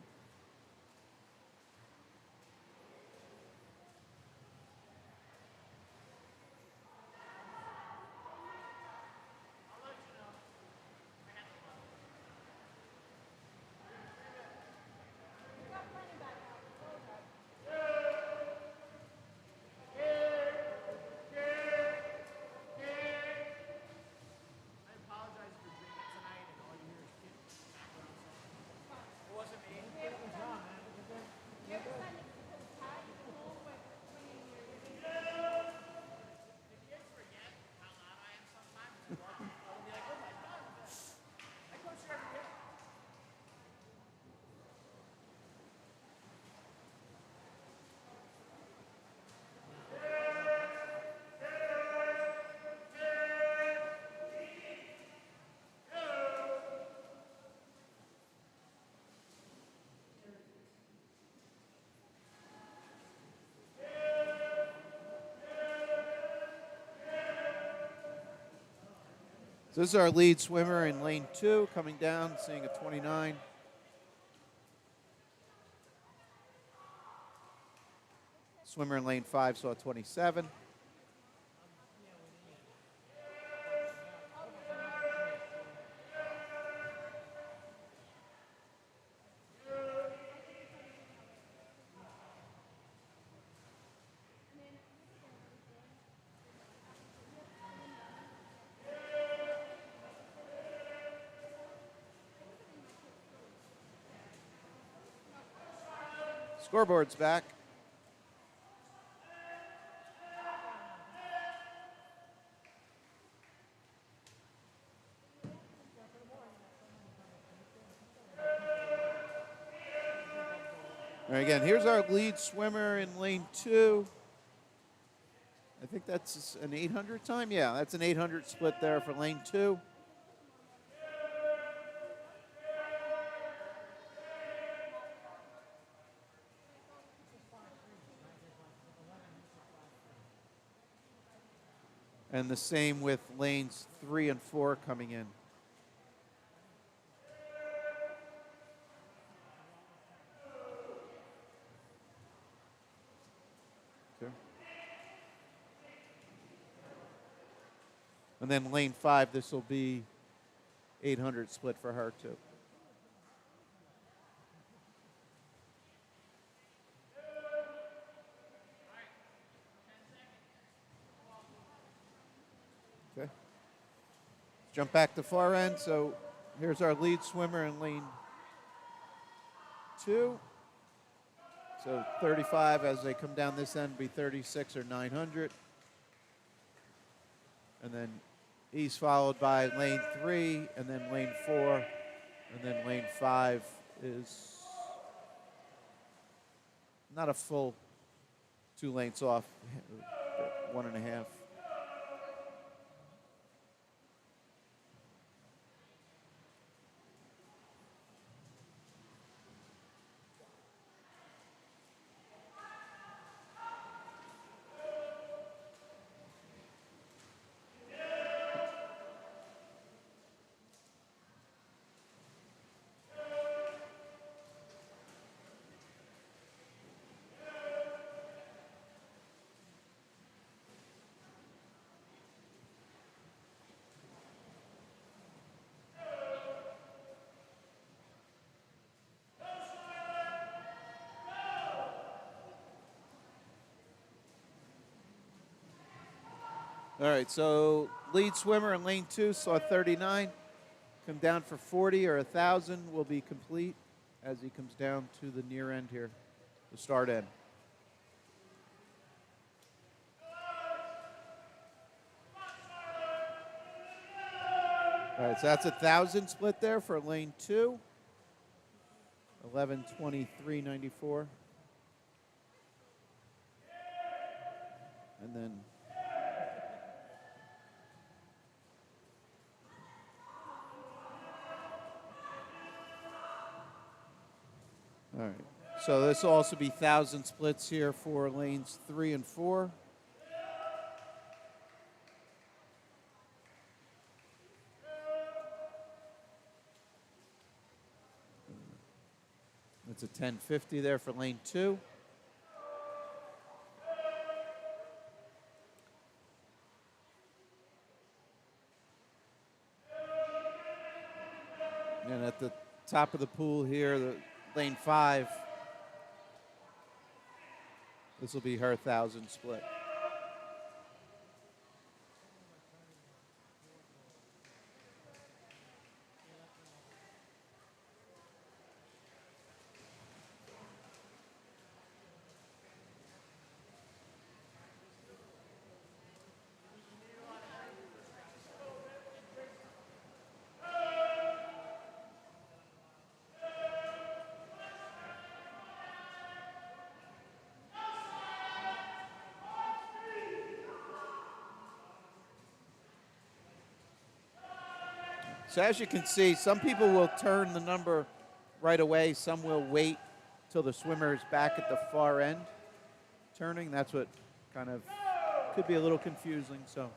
Speaker 1: So this is our lead swimmer in lane 2 coming down, seeing a 29. Swimmer in lane 5 saw a 27. Scoreboard's back. All right, again, here's our lead swimmer in lane 2. I think that's an 800 time. Yeah, that's an 800 split there for lane 2. And the same with lanes 3 and 4 coming in. Okay. And then lane 5, this will be 800 split for her too. Okay. Jump back to far end. So here's our lead swimmer in lane 2. So 35 as they come down this end be 36 or 900. And then he's followed by lane 3 and then lane 4. And then lane 5 is not a full 2 lengths off, 1.5. All right, so lead swimmer in lane 2 saw 39. Come down for 40 or 1,000 will be complete as he comes down to the near end here, the start end. All right, so that's 1,000 split there for lane 2. 11:23.94. And then all right. So this will also be 1,000 splits here for lanes 3 and 4. It's a 10:50 there for lane 2. And at the top of the pool here, the lane 5, this will be her 1,000 split. So as you can see, some people will turn the number right away. Some will wait till the swimmer is back at the far end turning. That's what kind of could be a little confusing. So.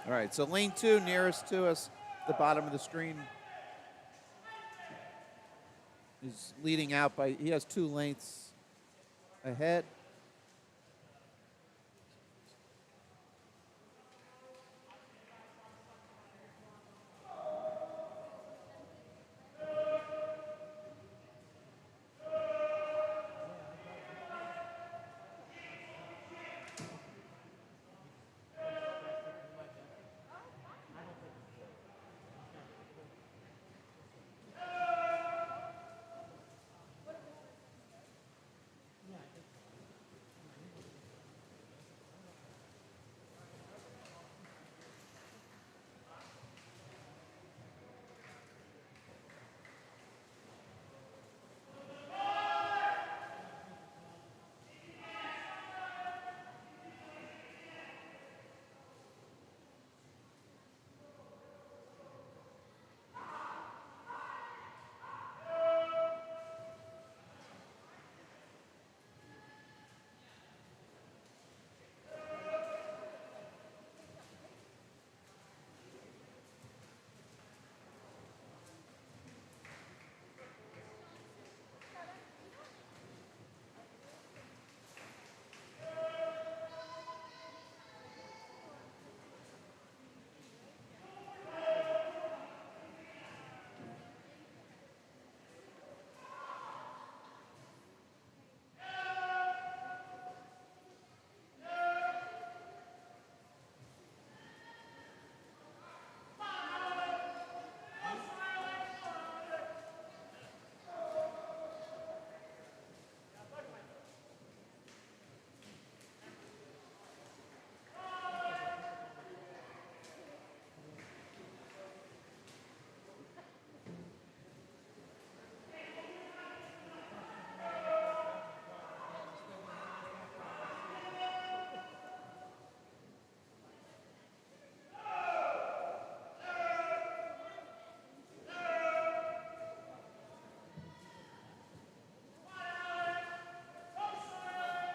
Speaker 1: All right, so lane 2 nearest to us, the bottom of the screen, is leading out by, he has 2 lengths ahead.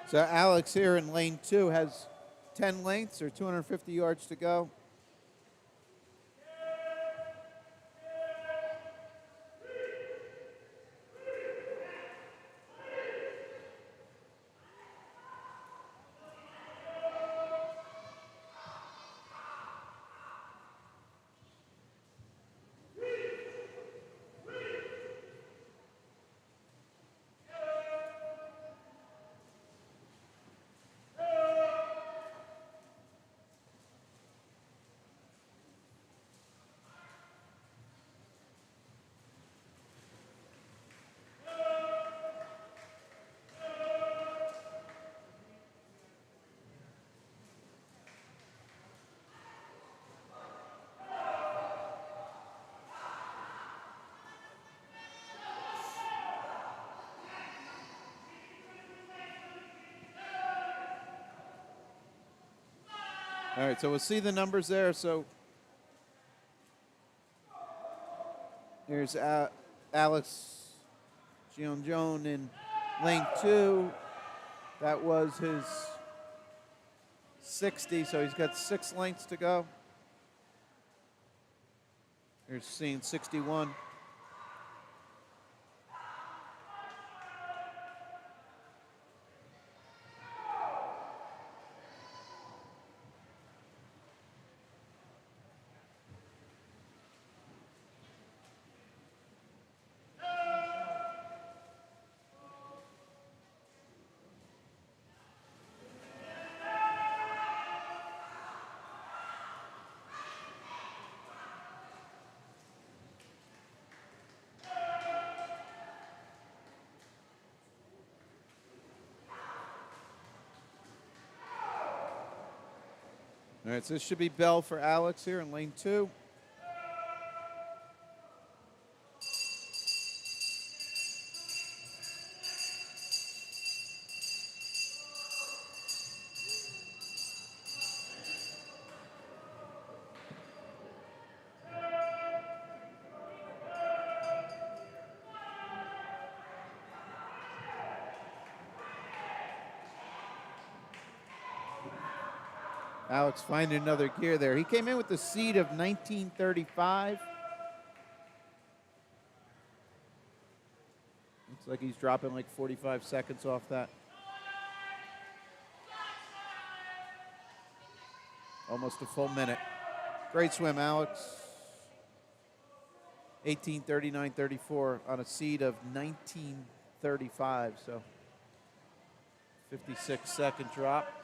Speaker 1: So Alex here in lane 2 has 10 lengths or 250 yards to go. All right, so we'll see the numbers there. So here's Alex Giongione in lane 2. That was his 60, so he's got 6 lengths to go. Here's scene 61. All right, so this should be bell for Alex here in lane 2. Alex finding another gear there. He came in with the seed of 1935. Looks like he's dropping like 45 seconds off that. Almost a full minute. Great swim, Alex. 18:39.34 on a seed of 1935, so 56-second drop.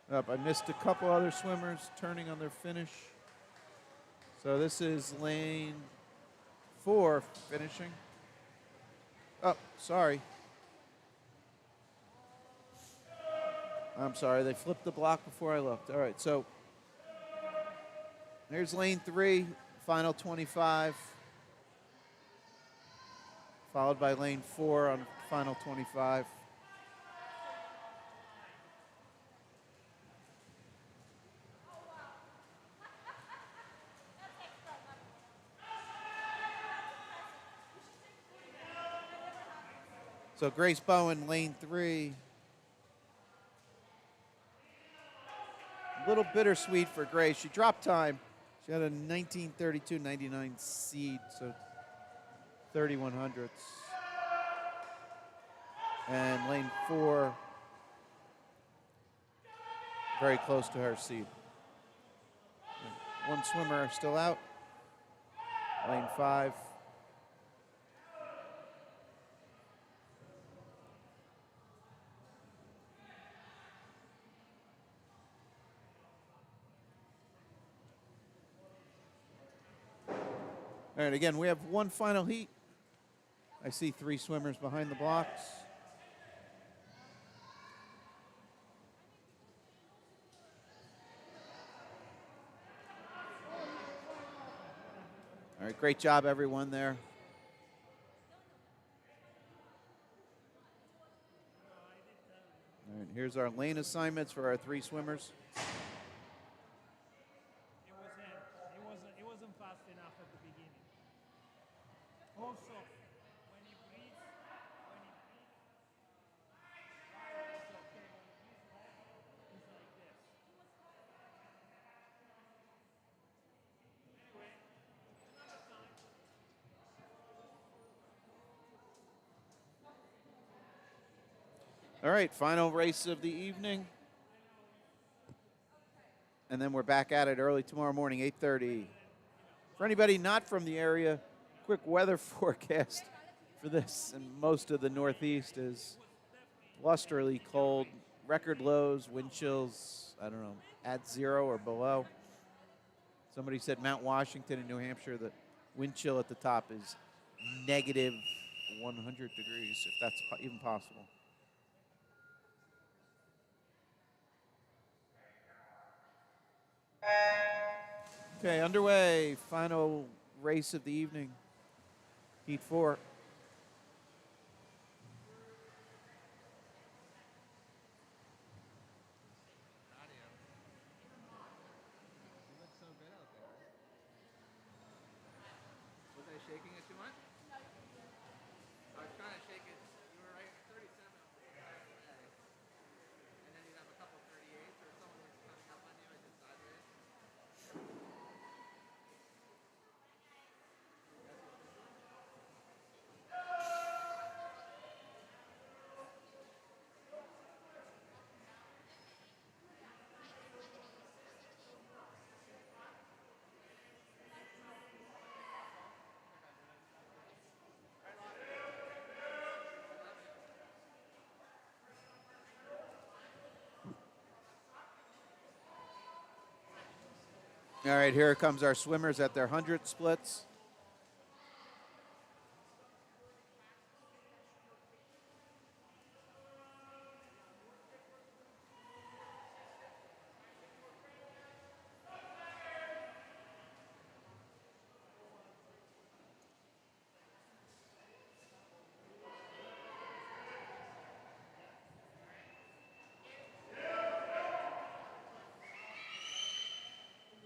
Speaker 1: Up, I missed a couple other swimmers turning on their finish. So this is lane 4 finishing. Oh, sorry. I'm sorry, they flipped the block before I looked. All right, so here's lane 3, final 25. Followed by lane 4 on final 25. So Grace Bowen, lane 3. A little bittersweet for Grace. She dropped time. She had a 19:32.99 seed, so 3100ths. And lane 4, very close to her seed. One swimmer still out. Lane 5. All right, again, we have one final heat. I see 3 swimmers behind the blocks. All right, great job, everyone there. All right, here's our lane assignments for our 3 swimmers.
Speaker 2: It wasn't fast enough at the beginning. Also, when he breathes, it's okay. When he breathes, it's like this. Anyway, another time.
Speaker 1: All right, final race of the evening. And then we're back at it early tomorrow morning, 8:30. For anybody not from the area, quick weather forecast for this and most of the Northeast is blusterly cold, record lows, wind chills, I don't know, at 0 or below. Somebody said Mount Washington in New Hampshire, the wind chill at the top is negative 100 degrees, if that's even possible. Okay, underway. Final race of the evening. Heat 4. All right, here comes our swimmers at their 100 splits.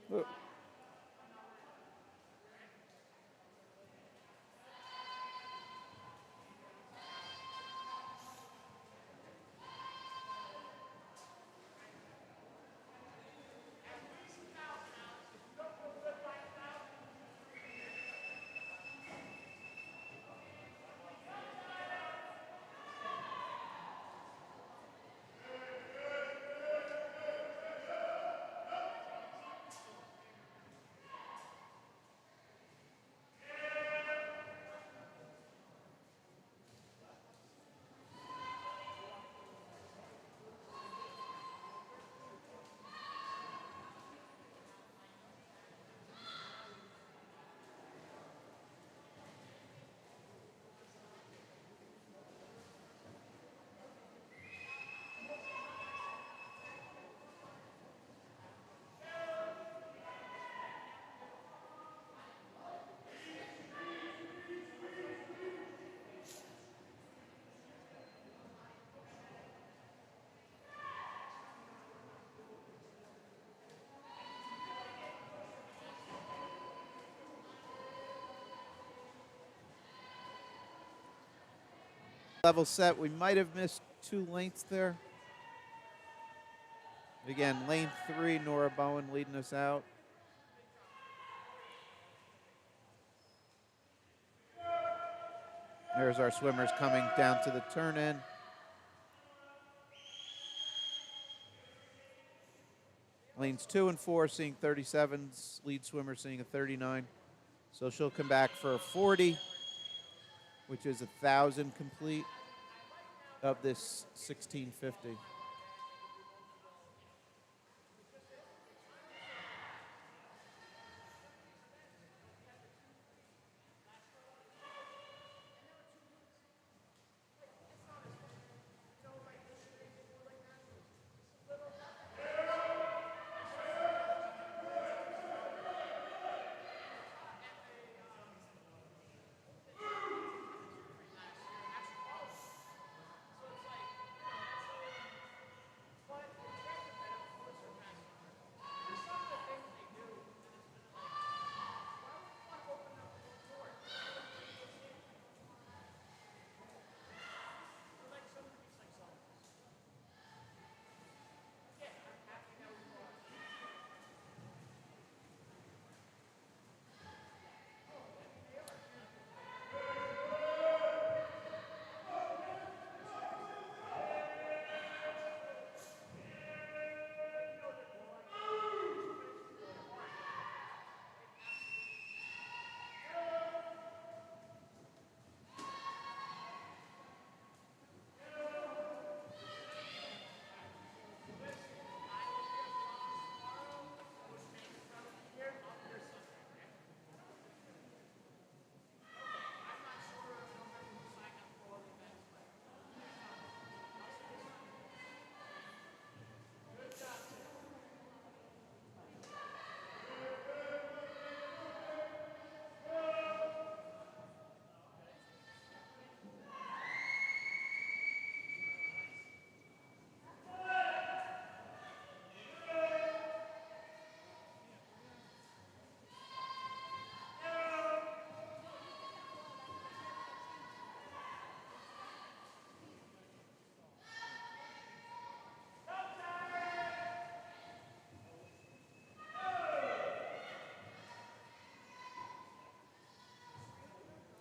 Speaker 1: Whoa. Level set. We might have missed 2 lengths there. Again, lane 3, Nora Bowen leading us out. There's our swimmers coming down to the turn in. Lanes 2 and 4 seeing 37s, lead swimmer seeing a 39. So she'll come back for a 40, which is 1,000 complete of this 1650.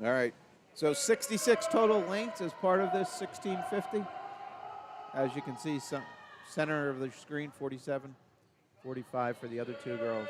Speaker 1: All right. So 66 total lengths as part of this 1650. As you can see, center of the screen, 47, 45 for the other 2 girls.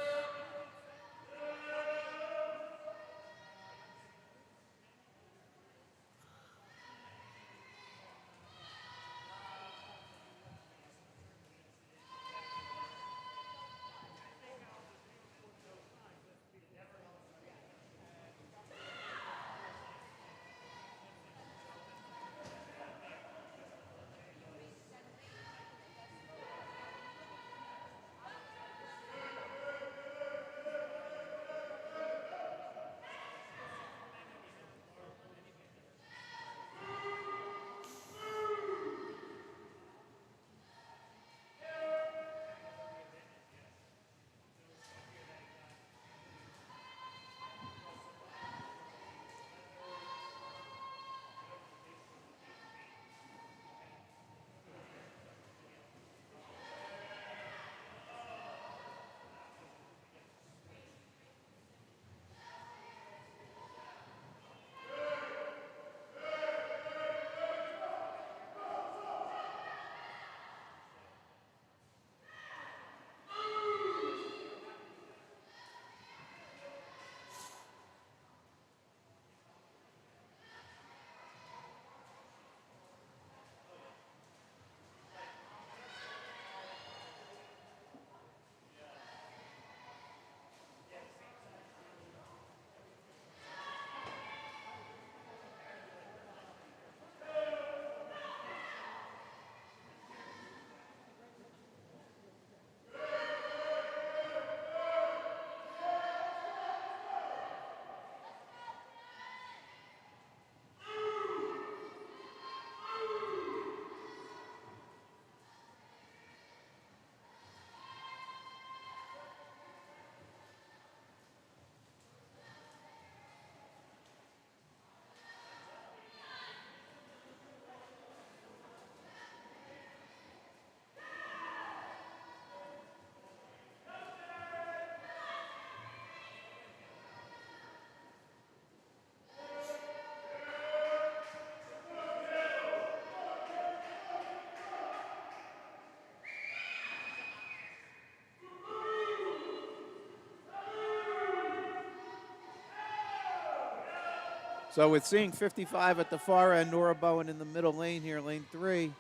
Speaker 1: So with seeing 55 at the far end, Nora Bowen in the middle lane here, lane 3,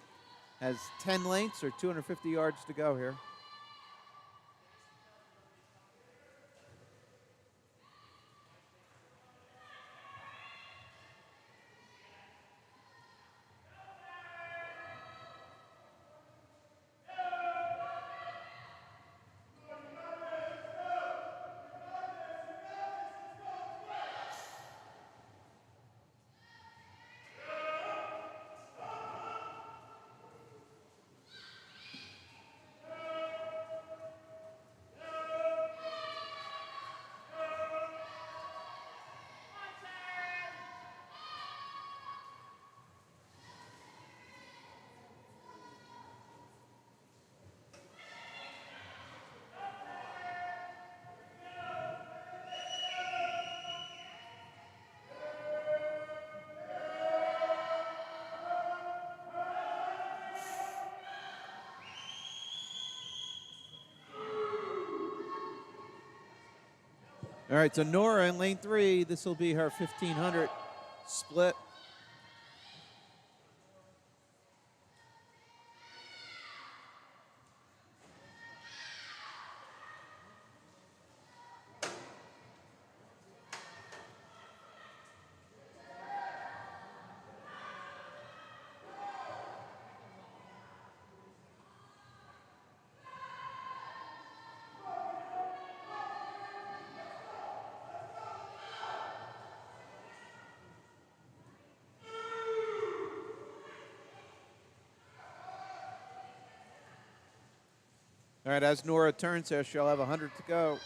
Speaker 1: has 10 lengths or 250 yards to go here. All right, so Nora in lane 3, this will be her 1500 split. All right, as Nora turns here, she'll have 100 to go.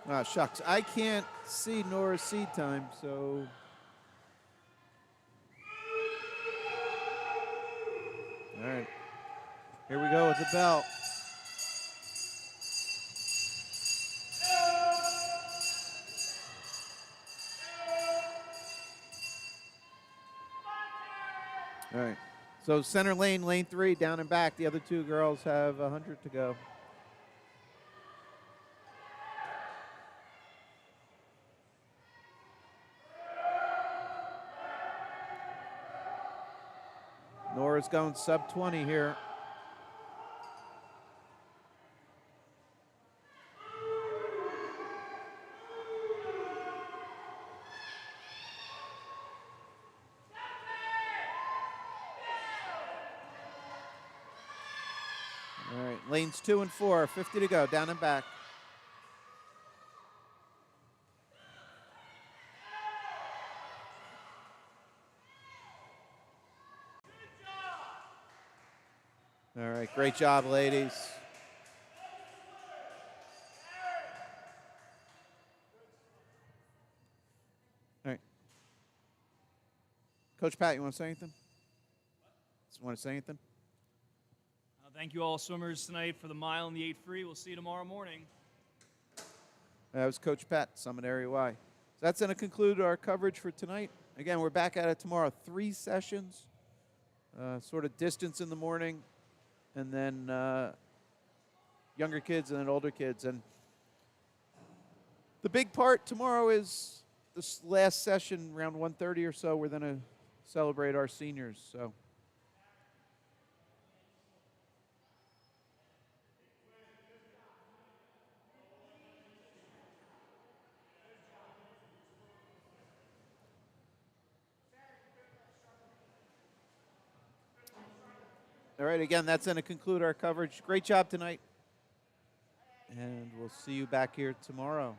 Speaker 1: Ah, shucks. I can't see Nora's seed time, so. All right. Here we go with the bell. All right. So center lane, lane 3, down and back. The other two girls have 100 to go. Nora's going sub 20 here. All right, lanes 2 and 4, 50 to go, down and back. All right, great job, ladies. All right. Coach Pat, you want to say anything? Want to say anything?
Speaker 3: Thank you all swimmers tonight for the mile and the 8 free. We'll see you tomorrow morning.
Speaker 1: That was Coach Pat, Summit Area Y. So that's going to conclude our coverage for tonight. Again, we're back at it tomorrow. 3 sessions, sort of distance in the morning, and then younger kids and then older kids. And the big part tomorrow is this last session, around 1:30 or so. We're going to celebrate our seniors. So. All right, again, that's going to conclude our coverage. Great job tonight. And we'll see you back here tomorrow.